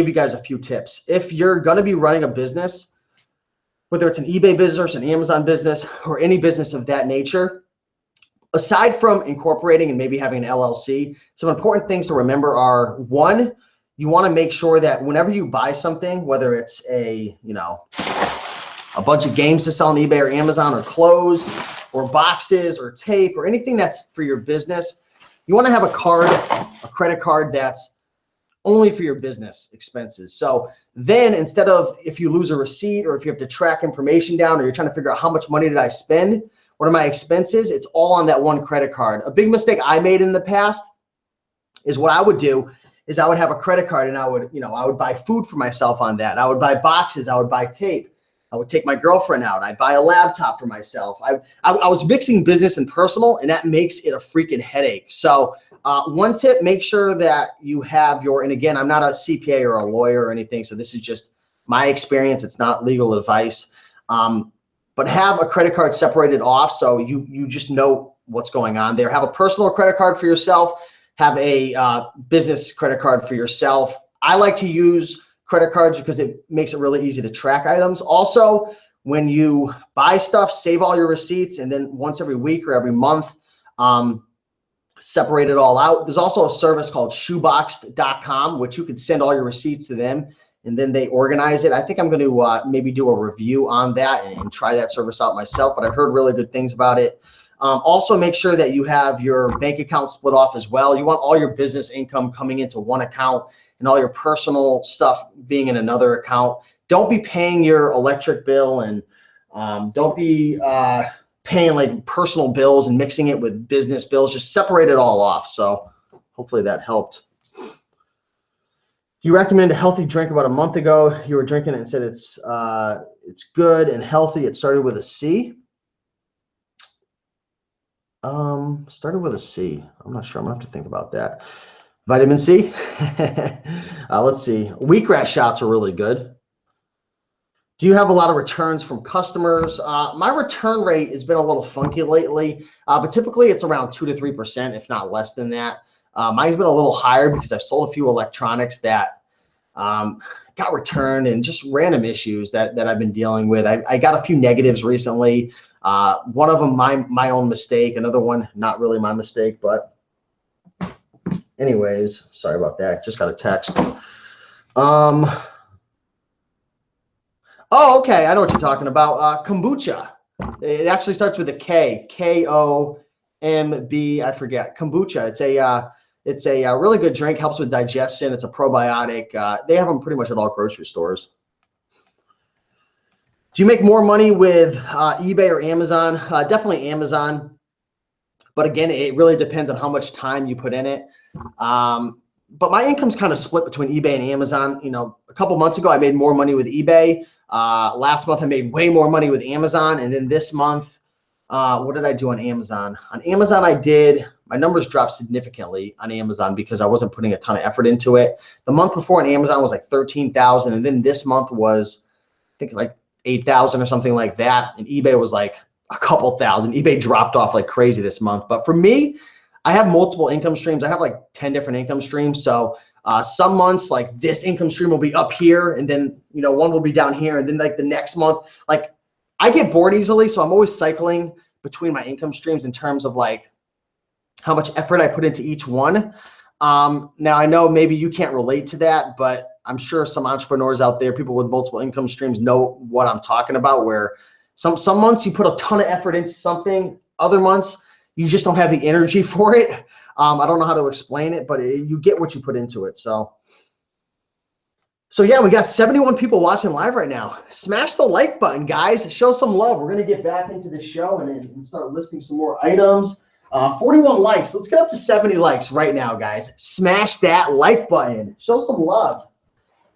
you guys a few tips. If you're going to be running a business, whether it's an eBay business, an Amazon business, or any business of that nature, aside from incorporating and maybe having an LLC, some important things to remember are, 1, you want to make sure that whenever you buy something, whether it's a bunch of games to sell on eBay or Amazon, or clothes or boxes or tape or anything that's for your business, you want to have a credit card that's only for your business expenses. So then, instead of, if you lose a receipt or if you have to track information down, or you're trying to figure out how much money did I spend, what are my expenses, it's all on that one credit card. A big mistake I made in the past is, what I would do is I would have a credit card and I would buy food for myself on that. I would buy boxes, I would buy tape. I would take my girlfriend out. I'd buy a laptop for myself. I was mixing business and personal, and that makes it a freaking headache. So one tip, make sure that you have and again, I'm not a CPA or a lawyer or anything, so this is just my experience. It's not legal advice. But have a credit card separated off so you just know what's going on there. Have a personal credit card for yourself. Have a business credit card for yourself. I like to use credit cards because it makes it really easy to track items. Also, when you buy stuff, save all your receipts, and then once every week or every month, separate it all out. There's also a service called shoeboxed.com, which you could send all your receipts to them, and then they organize it. I think I'm going to maybe do a review on that and try that service out myself, but I've heard really good things about it. Also, make sure that you have your bank account split off as well. You want all your business income coming into one account and all your personal stuff being in another account. Don't be paying your electric bill, and don't be paying like personal bills and mixing it with business bills. Just separate it all off. So hopefully that helped. You recommended a healthy drink about a month ago. You were drinking it and said it's good and healthy. It started with a C. Started with a C. I'm not sure. I'm gonna have to think about that. Vitamin C. Let's see. Wheatgrass shots are really good. Do you have a lot of returns from customers? My return rate has been a little funky lately, but typically it's around 2 to 3%, if not less than that. Mine's been a little higher because I've sold a few electronics that got returned and just random issues that I've been dealing with. I got a few negatives recently. One of them my own mistake, another one not really my mistake, but anyways, sorry about that. Just got a text. Oh, okay. I know what you're talking about. Kombucha. It actually starts with a K. K-O-M-B. I forget. Kombucha. It's a really good drink. Helps with digestion. It's a probiotic. They have them pretty much at all grocery stores. Do you make more money with eBay or Amazon? Definitely Amazon. But again, it really depends on how much time you put in it. But my income's kind of split between eBay and Amazon. You know, a couple months ago, I made more money with eBay. Last month, I made way more money with Amazon. And then this month, what did I do on Amazon? On Amazon, my numbers dropped significantly on Amazon because I wasn't putting a ton of effort into it. The month before on Amazon was like 13,000. And then this month was, I think, like 8,000 or something like that. And eBay was like a couple thousand. eBay dropped off like crazy this month. But for me, I have multiple income streams. I have like 10 different income streams. So some months, like this income stream will be up here, and then, you know, one will be down here, and then like the next month, like I get bored easily. So I'm always cycling between my income streams in terms of like how much effort I put into each one. Now I know maybe you can't relate to that, but I'm sure some entrepreneurs out there, people with multiple income streams, know what I'm talking about, where some months you put a ton of effort into something, other months you just don't have the energy for it. I don't know how to explain it, but you get what you put into it. So yeah, we got 71 people watching live right now. Smash the like button, guys. Show some love. We're going to get back into the show and start listing some more items. 41 likes. Let's get up to 70 likes right now, guys. Smash that like button. Show some love.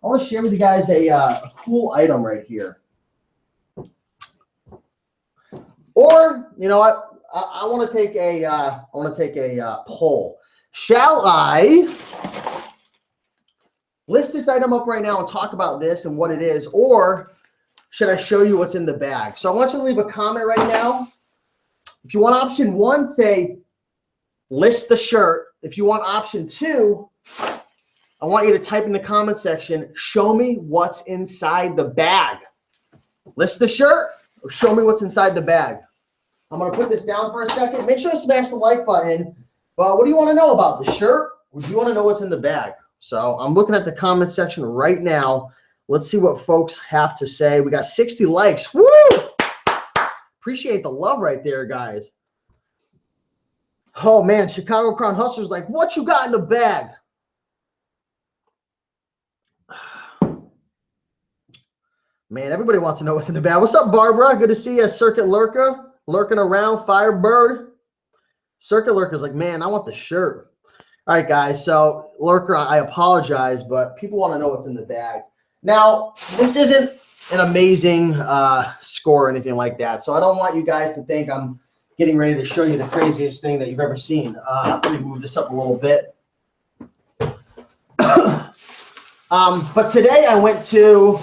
I want to share with you guys a cool item right here. Or, you know what? I want to take a poll. Shall I list this item up right now and talk about this and what it is, or should I show you what's in the bag? So I want you to leave a comment right now. If you want option 1, say list the shirt. If you want option 2, I want you to type in the comment section, show me what's inside the bag. List the shirt or show me what's inside the bag. I'm going to put this down for a second. Make sure to smash the like button. But what do you want to know about the shirt? Or do you want to know what's in the bag? So I'm looking at the comment section right now. Let's see what folks have to say. We got 60 likes. Woo! Appreciate the love right there, guys. Oh, man. Chicago Crown Hustler's like, what you got in the bag? Man, everybody wants to know what's in the bag. What's up, Barbara? Good to see you. Circuit Lurker. Lurking around, Firebird. Circuit Lurker's like, man, I want the shirt. All right, guys. So, Lurker, I apologize, but people want to know what's in the bag. Now, this isn't an amazing score or anything like that, so I don't want you guys to think I'm getting ready to show you the craziest thing that you've ever seen. Let me move this up a little bit. But today I went to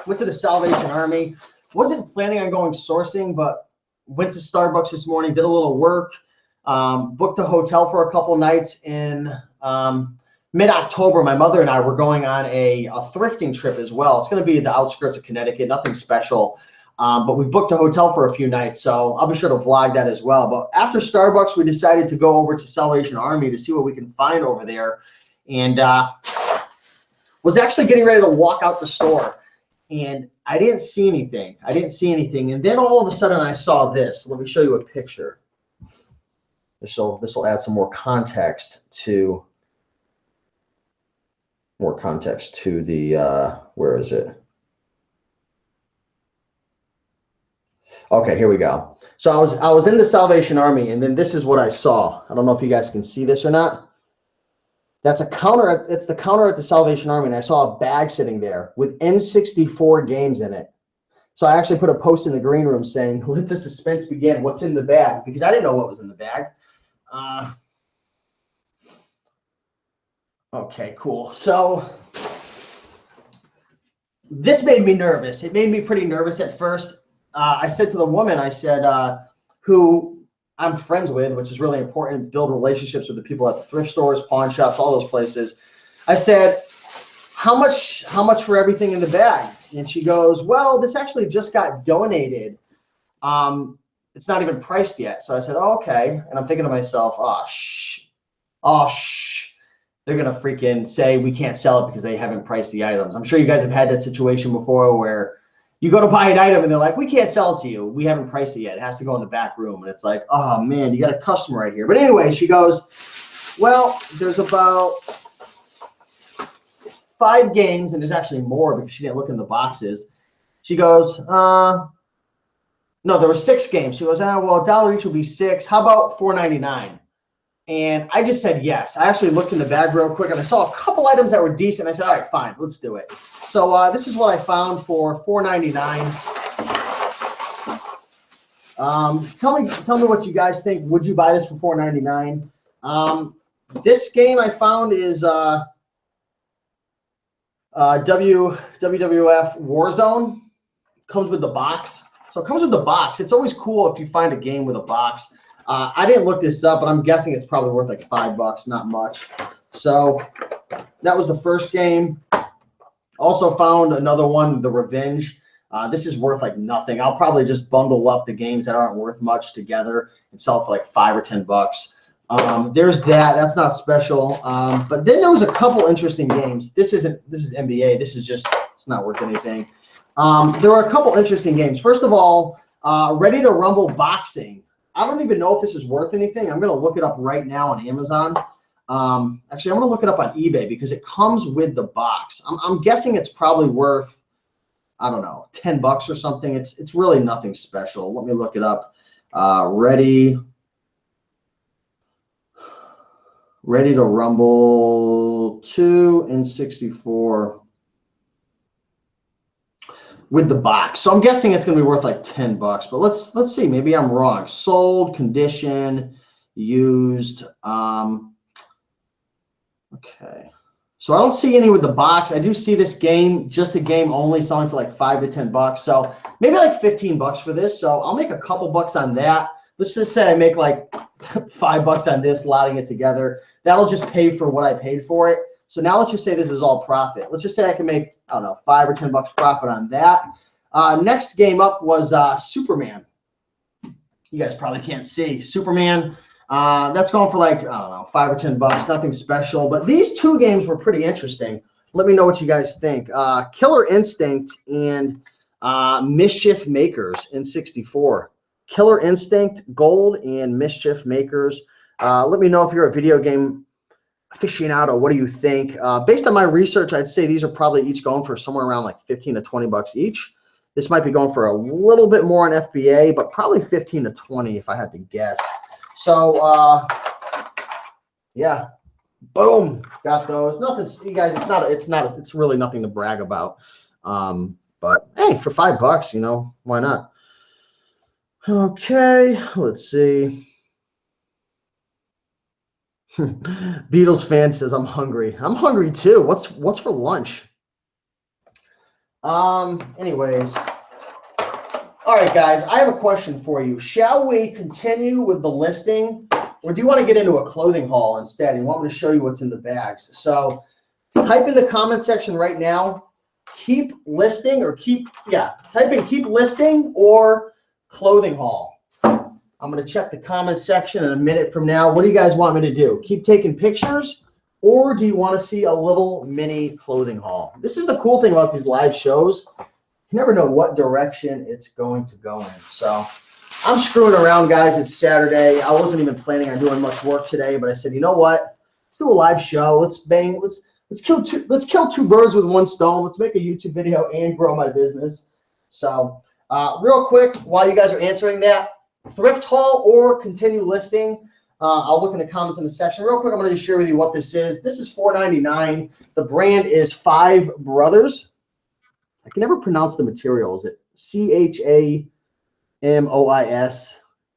the Salvation Army. Wasn't planning on going sourcing, but went to Starbucks this morning, did a little work, booked a hotel for a couple nights in mid-October. My mother and I were going on a thrifting trip as well. It's going to be the outskirts of Connecticut, nothing special, but we booked a hotel for a few nights, so I'll be sure to vlog that as well. But after Starbucks, we decided to go over to Salvation Army to see what we can find over there, and was actually getting ready to walk out the store. And I didn't see anything. And then all of a sudden I saw this. Let me show you a picture. This will add some more context to the where is it? Okay, here we go. So I was in the Salvation Army, and then this is what I saw. I don't know if you guys can see this or not. That's a counter. It's the counter at the Salvation Army, and I saw a bag sitting there with N64 games in it. So I actually put a post in the green room saying, "Let the suspense begin. What's in the bag?" Because I didn't know what was in the bag. Okay, cool. So this made me nervous. It made me pretty nervous at first. I said to the woman, I said, who I'm friends with, which is really important, build relationships with the people at the thrift stores, pawn shops, all those places. I said, how much for everything in the bag? And she goes, well, this actually just got donated. It's not even priced yet. So I said, oh, okay. And I'm thinking to myself, they're going to freaking say we can't sell it because they haven't priced the items. I'm sure you guys have had that situation before where you go to buy an item and they're like, we can't sell it to you. We haven't priced it yet. It has to go in the back room. And it's like, oh man, you got a customer right here. But anyway, she goes, well, there's about 5 games, and there's actually more because she didn't look in the boxes. She goes, no, there were 6 games. She goes, well, $1 each will be 6. How about $4.99? And I just said yes. I actually looked in the bag real quick and I saw a couple items that were decent. I said, all right, fine, let's do it. So this is what I found for $4.99. Tell me what you guys think. Would you buy this for $4.99? This game I found is WWF Warzone. Comes with the box. So it comes with the box. It's always cool if you find a game with a box. I didn't look this up, but I'm guessing it's probably worth like $5, not much. So that was the first game. Also found another one, The Revenge. This is worth like nothing. I'll probably just bundle up the games that aren't worth much together and sell for like $5 or $10. There's that. That's not special. But then there was a couple interesting games. This is NBA. This is just, it's not worth anything. There were a couple interesting games. First of all, Ready to Rumble Boxing. I don't even know if this is worth anything. I'm going to look it up right now on Amazon. Actually, I'm going to look it up on eBay because it comes with the box. I'm guessing it's probably worth, I don't know, $10 or something. It's really nothing special. Let me look it up. Ready to Rumble 2 and 64. With the box. So I'm guessing it's going to be worth like $10, but let's see. Maybe I'm wrong. Sold, condition, used. Okay. So I don't see any with the box. I do see this game, just the game only, selling for like $5 to $10. So maybe like $15 for this. So I'll make a couple bucks on that. Let's just say I make like $5 on this, lotting it together. That'll just pay for what I paid for it. So now let's just say this is all profit. Let's just say I can make, I don't know, $5 or $10 profit on that. Next game up was Superman. You guys probably can't see. Superman, that's going for like, I don't know, $5 or $10. Nothing special. But these 2 games were pretty interesting. Let me know what you guys think. Killer Instinct and Mischief Makers in 64. Killer Instinct Gold and Mischief Makers. Let me know if you're a video game aficionado. What do you think? Based on my research, I'd say these are probably each going for somewhere around like $15 to $20 each. This might be going for a little bit more on FBA, but probably 15 to 20 if I had to guess. So yeah, boom, got those. Nothing, you guys. It's really nothing to brag about. But hey, for $5, you know, why not? Okay, let's see. Beatles fan says I'm hungry. I'm hungry too. What's for lunch? Anyways. All right, guys, I have a question for you. Shall we continue with the listing, or do you want to get into a clothing haul instead? You want me to show you what's in the bags? So type in the comment section right now, keep listing, or type in keep listing or clothing haul. I'm going to check the comment section in a minute from now. What do you guys want me to do? Keep taking pictures, or do you want to see a little mini clothing haul? This is the cool thing about these live shows. You never know what direction it's going to go in. So I'm screwing around, guys. It's Saturday. I wasn't even planning on doing much work today, but I said, you know what? Let's do a live show. Let's kill 2 birds with 1 stone. Let's make a YouTube video and grow my business. So real quick, while you guys are answering that, thrift haul or continue listing. I'll look in the comments in the section. Real quick, I'm going to just share with you what this is. This is $4.99. The brand is Five Brothers. I can never pronounce the material. Is it CHAMOIS?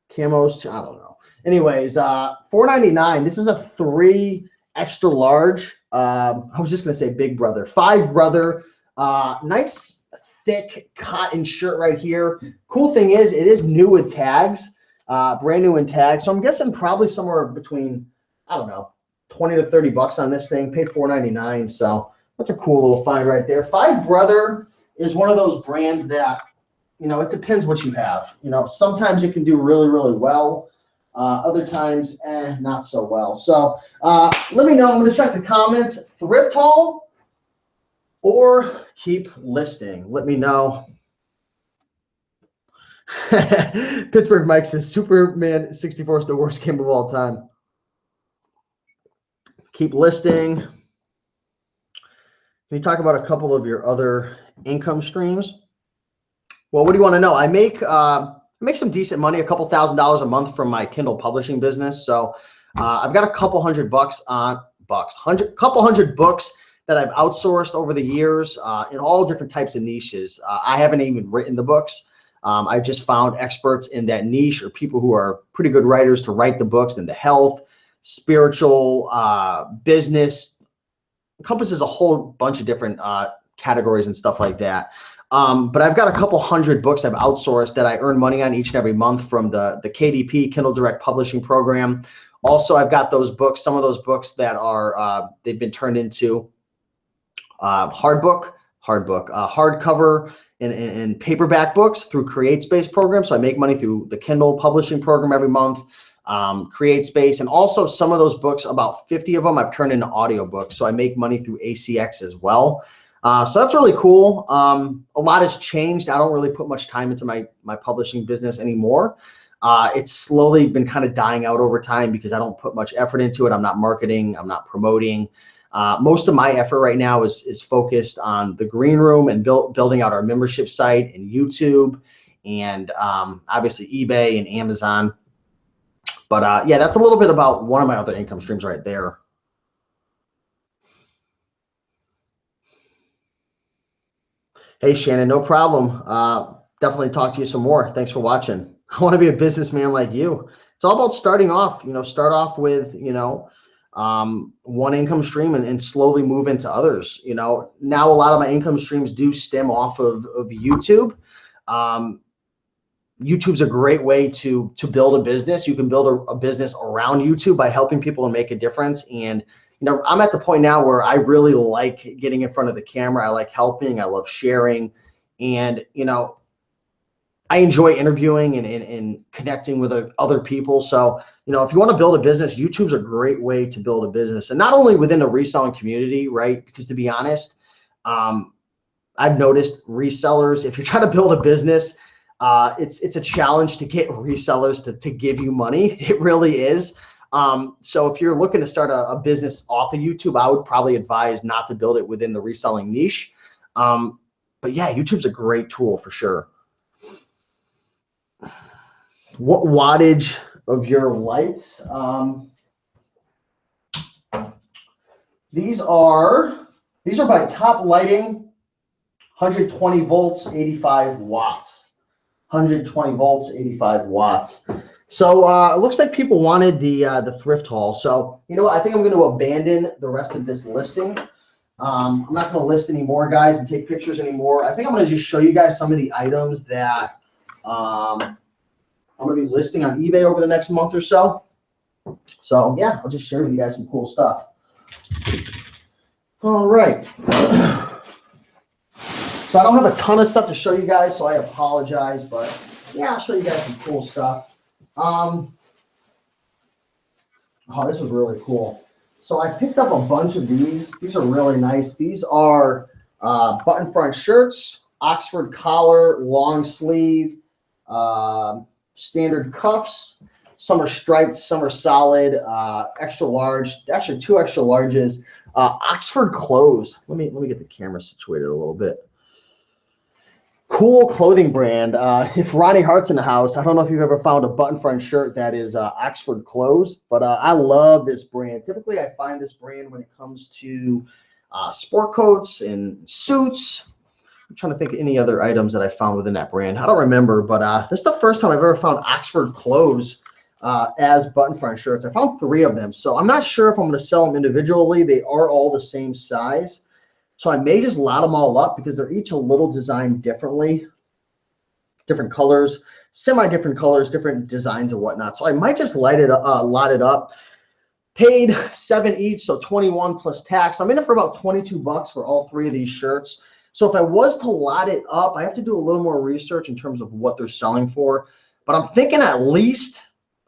Camos? I don't know. Anyways, $4.99. This is a 3 extra large. I was just going to say Big Brother. Five Brother. Nice thick cotton shirt right here. Cool thing is it is new with tags. Brand new in tags. So I'm guessing probably somewhere between, I don't know, 20 to 30 bucks on this thing. Paid $4.99. So that's a cool little find right there. Five Brother is one of those brands that, you know, it depends what you have. You know, sometimes it can do really, really well. Other times, not so well. So let me know. I'm going to check the comments. Thrift haul or keep listing. Let me know. Pittsburgh Mike says Superman 64 is the worst game of all time. Keep listing. Can you talk about a couple of your other income streams? Well, what do you want to know? I make some decent money, a couple $1,000s a month from my Kindle publishing business. So I've got a couple hundred books couple hundred books that I've outsourced over the years in all different types of niches. I haven't even written the books. I just found experts in that niche or people who are pretty good writers to write the books in the health, spiritual, business, encompasses a whole bunch of different categories and stuff like that. But I've got a couple hundred books I've outsourced that I earn money on each and every month from the KDP, Kindle Direct Publishing Program. Also, I've got those books, some of those books that are, they've been turned into hardcover and paperback books through CreateSpace program. So I make money through the Kindle publishing program every month, CreateSpace, and also some of those books, about 50 of them I've turned into audiobooks. So I make money through ACX as well. So that's really cool. A lot has changed. I don't really put much time into my publishing business anymore. It's slowly been kind of dying out over time because I don't put much effort into it. I'm not marketing. I'm not promoting. Most of my effort right now is focused on the green room and building out our membership site and YouTube and obviously eBay and Amazon. But yeah, that's a little bit about one of my other income streams right there. Hey, Shannon, no problem. Definitely talk to you some more. Thanks for watching. I want to be a businessman like you. It's all about starting off, start off with, one income stream and slowly move into others. Now a lot of my income streams do stem off of YouTube. YouTube's a great way to build a business. You can build a business around YouTube by helping people and make a difference. And I'm at the point now where I really like getting in front of the camera. I like helping. I love sharing. And, I enjoy interviewing and connecting with other people. So, if you want to build a business, YouTube's a great way to build a business. And not only within the reselling community, right? Because to be honest, I've noticed resellers, if you're trying to build a business, it's a challenge to get resellers to give you money. It really is. So if you're looking to start a business off of YouTube, I would probably advise not to build it within the reselling niche. But yeah, YouTube's a great tool for sure. What wattage of your lights? These are by Top Lighting, 120 volts, 85 watts. 120 volts, 85 watts. So it looks like people wanted the thrift haul. So I think I'm going to abandon the rest of this listing. I'm not going to list anymore, guys, and take pictures anymore. I think I'm going to just show you guys some of the items that I'm going to be listing on eBay over the next month or so. So yeah, I'll just share with you guys some cool stuff. All right. So I don't have a ton of stuff to show you guys, so I apologize, but yeah, I'll show you guys some cool stuff. Oh, this was really cool. So I picked up a bunch of these. These are really nice. These are button front shirts, Oxford collar, long sleeve, standard cuffs. Some are striped, some are solid, extra large, actually 2 extra larges. Oxford clothes. Let me get the camera situated a little bit. Cool clothing brand. If Ronnie Hart's in the house, I don't know if you've ever found a button front shirt that is Oxford closed, but I love this brand. Typically, I find this brand when it comes to sport coats and suits. I'm trying to think of any other items that I found within that brand. I don't remember, but this is the first time I've ever found Oxford clothes as button front shirts. I found 3 of them, so I'm not sure if I'm going to sell them individually. They are all the same size. So I may just lot them all up because they're each a little designed differently, different colors, semi-different colors, different designs and whatnot. So I might just lot it up. Paid 7 each, so 21 plus tax. I'm in it for about 22 bucks for all 3 of these shirts. So if I was to lot it up, I have to do a little more research in terms of what they're selling for. But I'm thinking at least,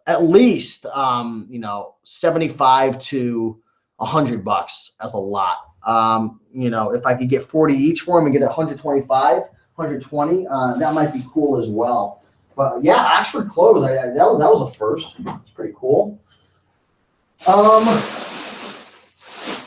you know, 75 to 100 bucks as a lot. You know, if I could get 40 each for them and get 125, 120, that might be cool as well. But yeah, Oxford clothes, that was a first. It's pretty cool.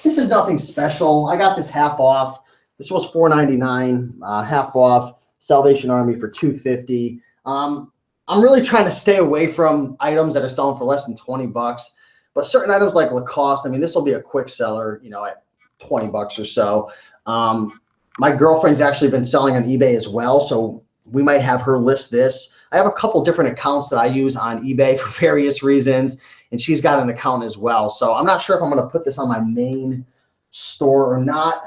This is nothing special. I got this half off. This was $4.99, half off. Salvation Army for $2.50. I'm really trying to stay away from items that are selling for less than 20 bucks. But certain items like Lacoste, I mean, this will be a quick seller, you know, at 20 bucks or so. My girlfriend's actually been selling on eBay as well, so we might have her list this. I have a couple different accounts that I use on eBay for various reasons, and she's got an account as well. So I'm not sure if I'm going to put this on my main store or not.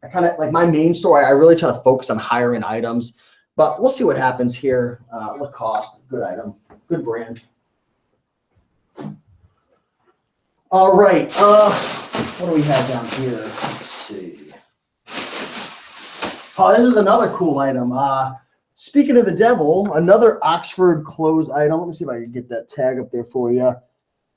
I kind of like my main store. I really try to focus on higher end items, but we'll see what happens here. Lacoste, good item, good brand. All right, what do we have down here? Let's see. Oh, this is another cool item. Speaking of the devil, another Oxford clothes item. Let me see if I can get that tag up there for you.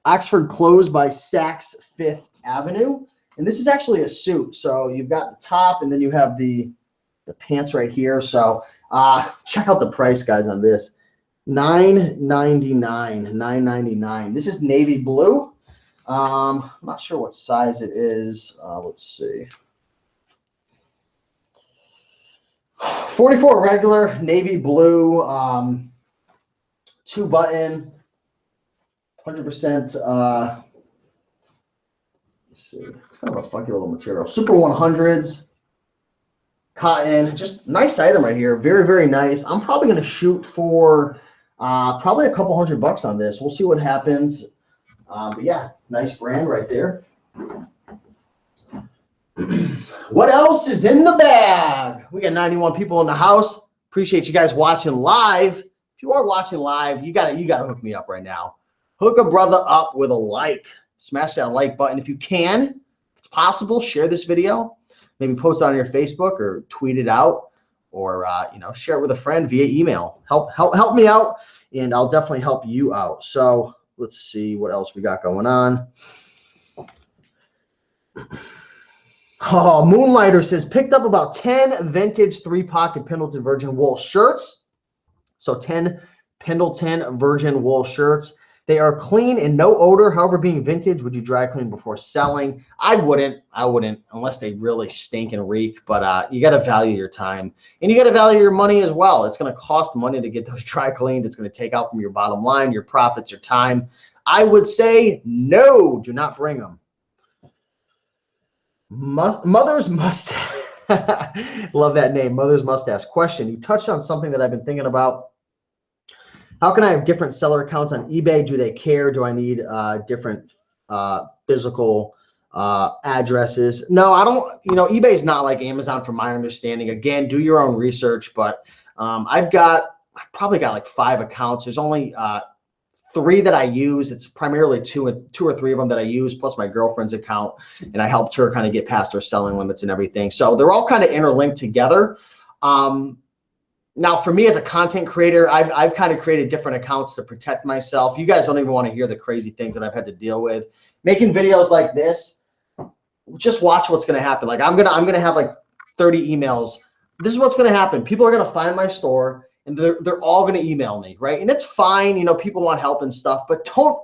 Oxford clothes by Saks Fifth Avenue. And this is actually a suit. So you've got the top and then you have the pants right here. So check out the price, guys, on this. $9.99. This is navy blue. I'm not sure what size it is. Let's see. 44 regular, navy blue, 2-button, 100%. Let's see. It's kind of a funky little material. Super 100s, cotton. Just nice item right here. Very, very nice. I'm probably going to shoot for probably a couple $100 on this. We'll see what happens. But yeah, nice brand right there. What else is in the bag? We got 91 people in the house. Appreciate you guys watching live. If you are watching live, you gotta hook me up right now. Hook a brother up with a like. Smash that like button if you can. If it's possible, share this video. Maybe post it on your Facebook or tweet it out, or you know, share it with a friend via email. Help me out, and I'll definitely help you out. So let's see what else we got going on. Oh, Moonlighter says, picked up about 10 vintage 3-pocket Pendleton Virgin wool shirts. So 10 Pendleton Virgin wool shirts. They are clean and no odor. However, being vintage, would you dry clean before selling? I wouldn't unless they really stink and reek. But you got to value your time, and you got to value your money as well. It's going to cost money to get those dry cleaned. It's going to take out from your bottom line, your profits, your time. I would say no, do not bring them. Mother's Mustache. Love that name, Mother's Mustache. Question, you touched on something that I've been thinking about. How can I have different seller accounts on eBay? Do they care? Do I need different physical addresses? No, I don't. You know, eBay's not like Amazon from my understanding. Again, do your own research, but I've probably got like 5 accounts. There's only 3 that I use. It's primarily 2 or 3 of them that I use, plus my girlfriend's account, and I helped her kind of get past her selling limits and everything. So they're all kind of interlinked together. Now, for me as a content creator, I've kind of created different accounts to protect myself. You guys don't even want to hear the crazy things that I've had to deal with. Making videos like this, just watch what's going to happen. Like I'm gonna have like 30 emails. This is what's going to happen. People are going to find my store, and they're all going to email me, right? And it's fine, you know, people want help and stuff, but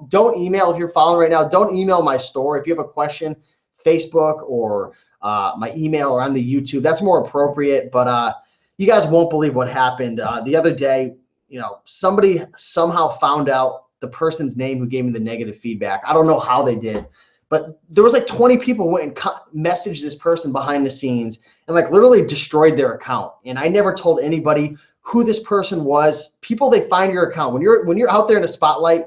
don't email. If you're following right now, don't email my store. If you have a question, Facebook or my email or on the YouTube, that's more appropriate. But you guys won't believe what happened. The other day, somebody somehow found out the person's name who gave me the negative feedback. I don't know how they did, but there was like 20 people went and messaged this person behind the scenes and like literally destroyed their account. And I never told anybody who this person was. People, they find your account when you're out there in the spotlight.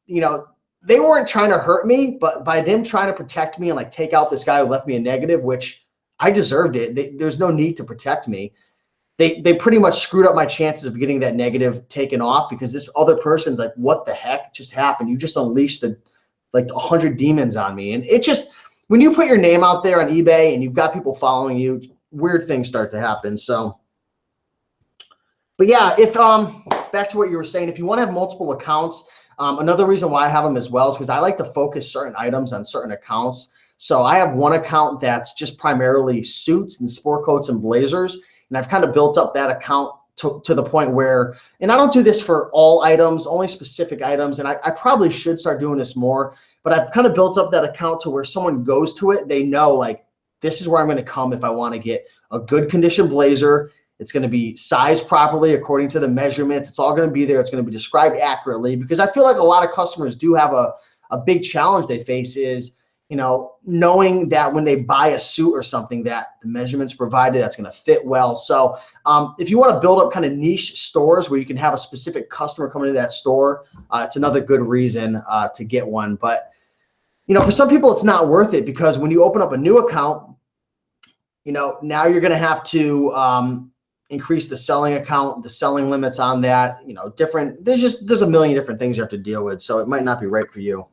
They weren't trying to hurt me, but by them trying to protect me and like take out this guy who left me a negative, which I deserved it. There's no need to protect me. They pretty much screwed up my chances of getting that negative taken off, because this other person's like, what the heck just happened? You just unleashed like 100 demons on me. And it just, when you put your name out there on eBay and you've got people following you, weird things start to happen. So, but yeah, if back to what you were saying, if you want to have multiple accounts, another reason why I have them as well is because I like to focus certain items on certain accounts. So I have one account that's just primarily suits and sport coats and blazers. And I've kind of built up that account to the point where, and I don't do this for all items, only specific items. And I probably should start doing this more, but I've kind of built up that account to where someone goes to it, they know like, this is where I'm going to come if I want to get a good condition blazer. It's going to be sized properly according to the measurements. It's all going to be there. It's going to be described accurately, because I feel like a lot of customers do have a big challenge they face is, knowing that when they buy a suit or something that the measurements provided, that's going to fit well. So if you want to build up kind of niche stores where you can have a specific customer coming to that store, it's another good reason to get one. But, for some people, it's not worth it, because when you open up a new account, now you're going to have to increase the selling account, the selling limits on that, there's a million different things you have to deal with. So it might not be right for you.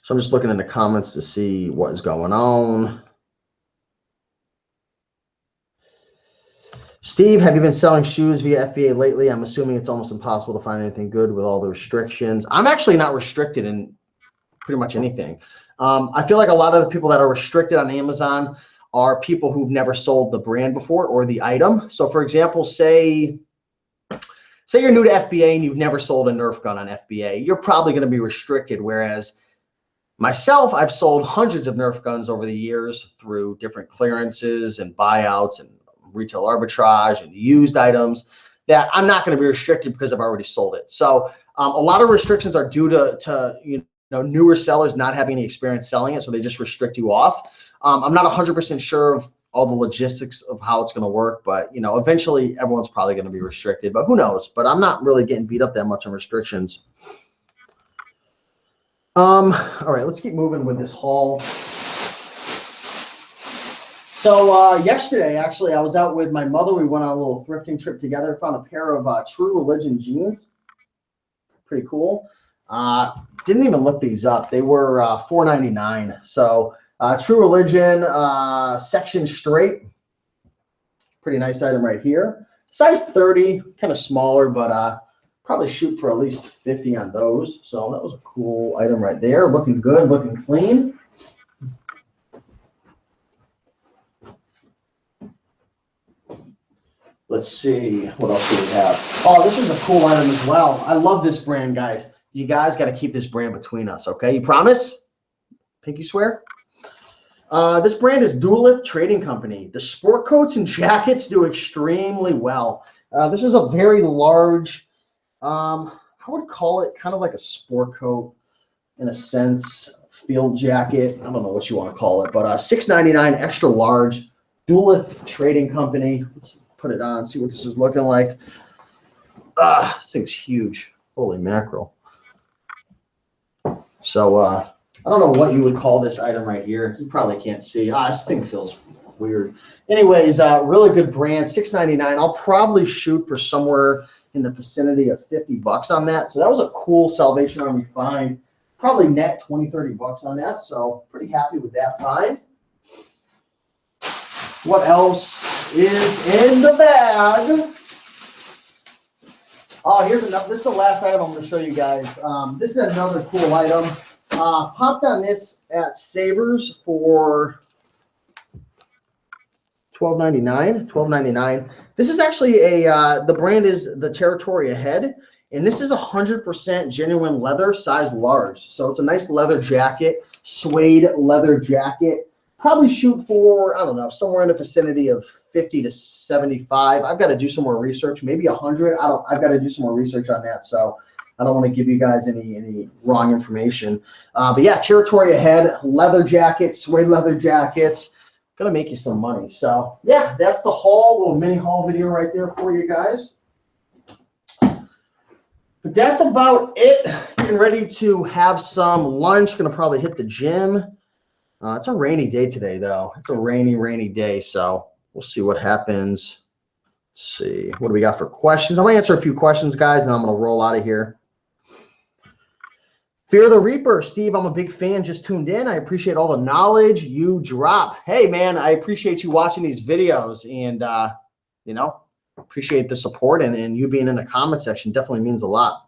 So I'm just looking in the comments to see what is going on. Steve, have you been selling shoes via FBA lately? I'm assuming it's almost impossible to find anything good with all the restrictions. I'm actually not restricted in pretty much anything. I feel like a lot of the people that are restricted on Amazon are people who've never sold the brand before or the item. So for example, say you're new to FBA and you've never sold a Nerf gun on FBA, you're probably going to be restricted. Whereas myself, I've sold hundreds of Nerf guns over the years through different clearances and buyouts and retail arbitrage and used items, that I'm not going to be restricted because I've already sold it. So a lot of restrictions are due to newer sellers not having any experience selling it, so they just restrict you off. I'm not 100% sure of all the logistics of how it's going to work, but eventually everyone's probably going to be restricted, but who knows? But I'm not really getting beat up that much on restrictions. All right, let's keep moving with this haul. So yesterday, actually, I was out with my mother. We went on a little thrifting trip together, found a pair of True Religion jeans. Pretty cool. Didn't even look these up. They were $4.99. So True Religion, section straight. Pretty nice item right here. Size 30, kind of smaller, but probably shoot for at least 50 on those. So that was a cool item right there. Looking good, looking clean. Let's see, what else do we have? Oh, this is a cool item as well. I love this brand, guys. You guys got to keep this brand between us, okay? You promise? Pinky swear? This brand is Woolrich Trading Company. The sport coats and jackets do extremely well. This is a very large, I would call it kind of like a sport coat in a sense, field jacket. I don't know what you want to call it, but $6.99 extra large, Woolrich Trading Company. Let's put it on, see what this is looking like. This thing's huge. Holy mackerel. So I don't know what you would call this item right here. You probably can't see. This thing feels weird. Anyways, really good brand, $6.99. I'll probably shoot for somewhere in the vicinity of 50 bucks on that. So that was a cool Salvation Army find. Probably net 20, 30 bucks on that. So pretty happy with that find. What else is in the bag? Oh, here's another. This is the last item I'm going to show you guys. This is another cool item. Popped on this at Savers for $12.99. This is actually the brand is the Territory Ahead, and this is 100% genuine leather, size large. So it's a nice leather jacket, suede leather jacket. probably shoot for, I don't know, somewhere in the vicinity of 50 to 75. I've got to do some more research, maybe 100. I've got to do some more research on that. So I don't want to give you guys any wrong information. But yeah, territory ahead, leather jackets, suede leather jackets, gonna make you some money. So yeah, that's the haul, little mini haul video right there for you guys. But that's about it. Getting ready to have some lunch. Gonna probably hit the gym. It's a rainy day today, though. It's a rainy day, so we'll see what happens. Let's see. What do we got for questions? I'm gonna answer a few questions, guys, and I'm gonna roll out of here. Fear the Reaper, Steve, I'm a big fan, just tuned in. I appreciate all the knowledge you drop. Hey, man, I appreciate you watching these videos and, you know, appreciate the support and you being in the comment section definitely means a lot.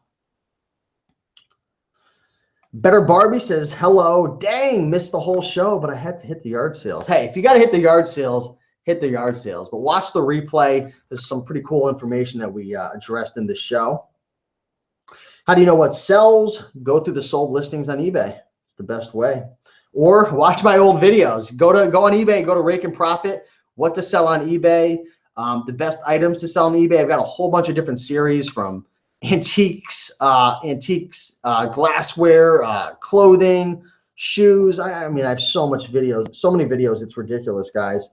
Better Barbie says, hello. Dang, missed the whole show, but I had to hit the yard sales. Hey, if you got to hit the yard sales, hit the yard sales. But watch the replay. There's some pretty cool information that we addressed in the show. How do you know what sells? Go through the sold listings on eBay. It's the best way. Or watch my old videos. Go on eBay, go to Raiken Profit, what to sell on eBay, the best items to sell on eBay. I've got a whole bunch of different series from antiques, glassware, clothing, shoes. I mean, I have so many videos, it's ridiculous, guys.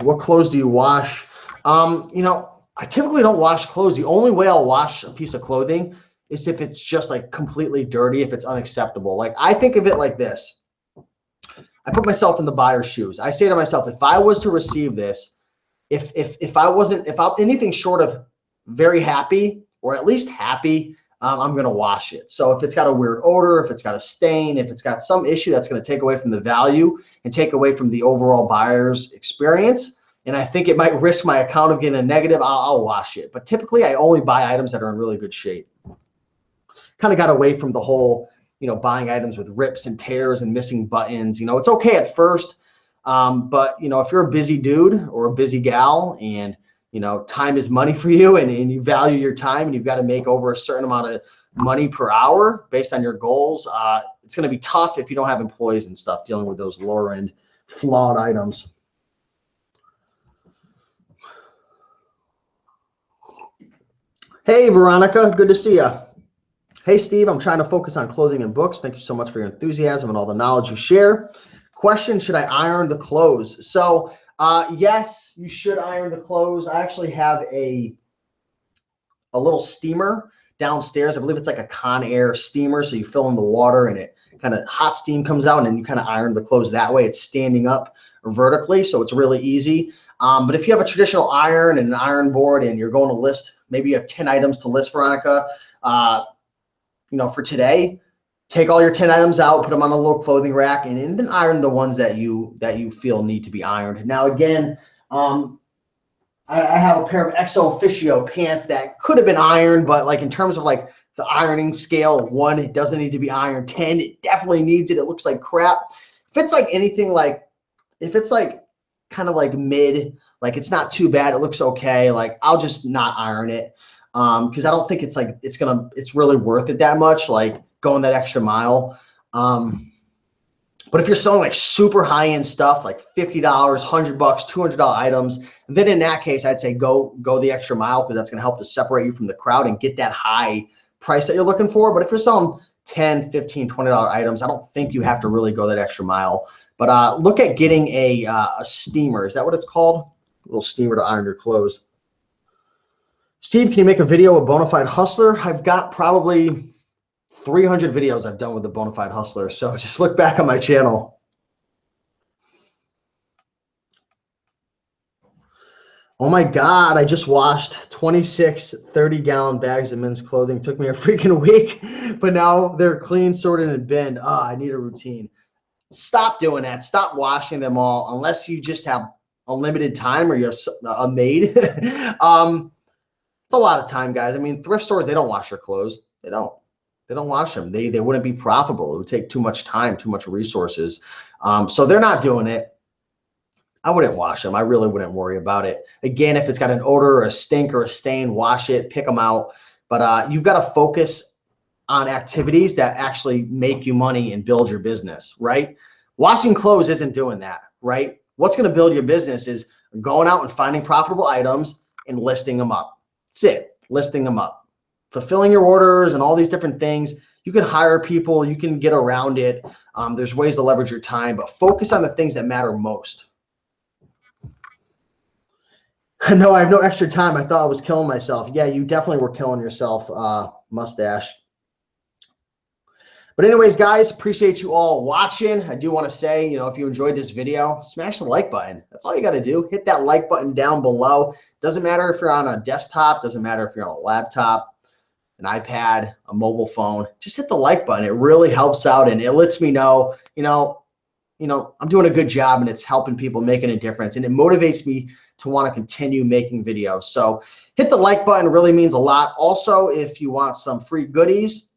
What clothes do you wash? You know, I typically don't wash clothes. The only way I'll wash a piece of clothing is if it's just like completely dirty, if it's unacceptable. Like I think of it like this. I put myself in the buyer's shoes. I say to myself, if I was to receive this, if I'm anything short of very happy or at least happy, I'm going to wash it. So if it's got a weird odor, if it's got a stain, if it's got some issue that's going to take away from the value and take away from the overall buyer's experience, and I think it might risk my account of getting a negative, I'll wash it. But typically I only buy items that are in really good shape. Kind of got away from the whole, you know, buying items with rips and tears and missing buttons. You know, it's okay at first, but you know, if you're a busy dude or a busy gal and you know, time is money for you and you value your time and you've got to make over a certain amount of money per hour based on your goals, it's going to be tough if you don't have employees and stuff dealing with those lower end flawed items. Hey, Veronica, good to see you. Hey, Steve, I'm trying to focus on clothing and books. Thank you so much for your enthusiasm and all the knowledge you share. Question, should I iron the clothes? So, yes, you should iron the clothes. I actually have a little steamer downstairs. I believe it's like a Conair steamer. So you fill in the water and it kind of hot steam comes out and then you kind of iron the clothes that way. It's standing up vertically, so it's really easy. But if you have a traditional iron and an iron board and you're going to list, maybe you have 10 items to list, Veronica, you know, for today, take all your 10 items out, put them on a little clothing rack, and then iron the ones that you feel need to be ironed. Now, again, I have a pair of Exo Officio pants that could have been ironed, but like in terms of like the ironing scale, 1, it doesn't need to be ironed. 10, it definitely needs it. It looks like crap. If it's like anything like, if it's like kind of like mid, like it's not too bad, it looks okay, like I'll just not iron it. Because I don't think it's like it's really worth it that much, like going that extra mile. But if you're selling like super high-end stuff, like $50, $100, $200 items, then in that case, I'd say go the extra mile because that's going to help to separate you from the crowd and get that high price that you're looking for. But if you're selling $10, $15, $20 items, I don't think you have to really go that extra mile. But look at getting a steamer. Is that what it's called? A little steamer to iron your clothes. Steve, can you make a video of Bonafide Hustler? I've got probably 300 videos I've done with the Bonafide Hustler. So just look back on my channel. Oh my God, I just washed 26 30-gallon bags of men's clothing. Took me a freaking week, but now they're clean, sorted, and binned. Oh, I need a routine. Stop doing that. Stop washing them all unless you just have a limited time or you have a maid. It's a lot of time, guys. I mean, thrift stores, they don't wash their clothes. They don't wash them. They wouldn't be profitable. It would take too much time, too much resources. So they're not doing it. I wouldn't wash them. I really wouldn't worry about it. Again, if it's got an odor or a stink or a stain, wash it, pick them out. But you've got to focus on activities that actually make you money and build your business, right? Washing clothes isn't doing that, right? What's going to build your business is going out and finding profitable items and listing them up. That's it, listing them up. Fulfilling your orders and all these different things. You can hire people, you can get around it. There's ways to leverage your time, but focus on the things that matter most. No, I have no extra time. I thought I was killing myself. Yeah, you definitely were killing yourself, mustache. But anyways, guys, appreciate you all watching. I do want to say, you know, if you enjoyed this video, smash the like button. That's all you got to do. Hit that like button down below. Doesn't matter if you're on a desktop, doesn't matter if you're on a laptop, an iPad, a mobile phone. Just hit the like button. It really helps out, and it lets me know, you know, I'm doing a good job, and it's helping people, making a difference, and it motivates me to want to continue making videos. So hit the like button, really means a lot. Also, if you want some free goodies,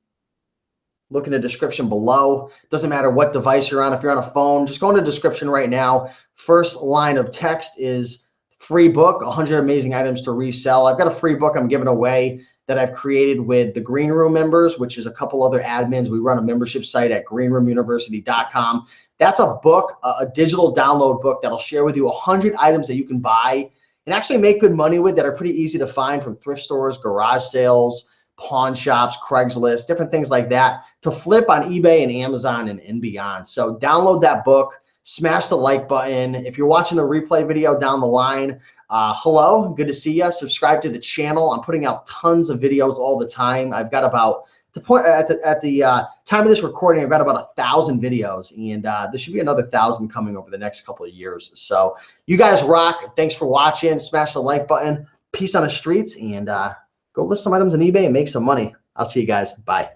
look in the description below. Doesn't matter what device you're on. If you're on a phone, just go in the description right now. First line of text is free book, 100 amazing items to resell. I've got a free book I'm giving away that I've created with the Green Room members, which is a couple other admins. We run a membership site at greenroomuniversity.com. That's a book, a digital download book that'll share with you 100 items that you can buy and actually make good money with that are pretty easy to find from thrift stores, garage sales, pawn shops, Craigslist, different things like that to flip on eBay and Amazon and beyond. So download that book, smash the like button. If you're watching the replay video down the line, hello, good to see you. Subscribe to the channel. I'm putting out tons of videos all the time. I've got about at the time of this recording, I've got about 1,000 videos, and there should be another 1,000 coming over the next couple of years. So you guys rock. Thanks for watching. Smash the like button. Peace on the streets, and go list some items on eBay and make some money. I'll see you guys. Bye.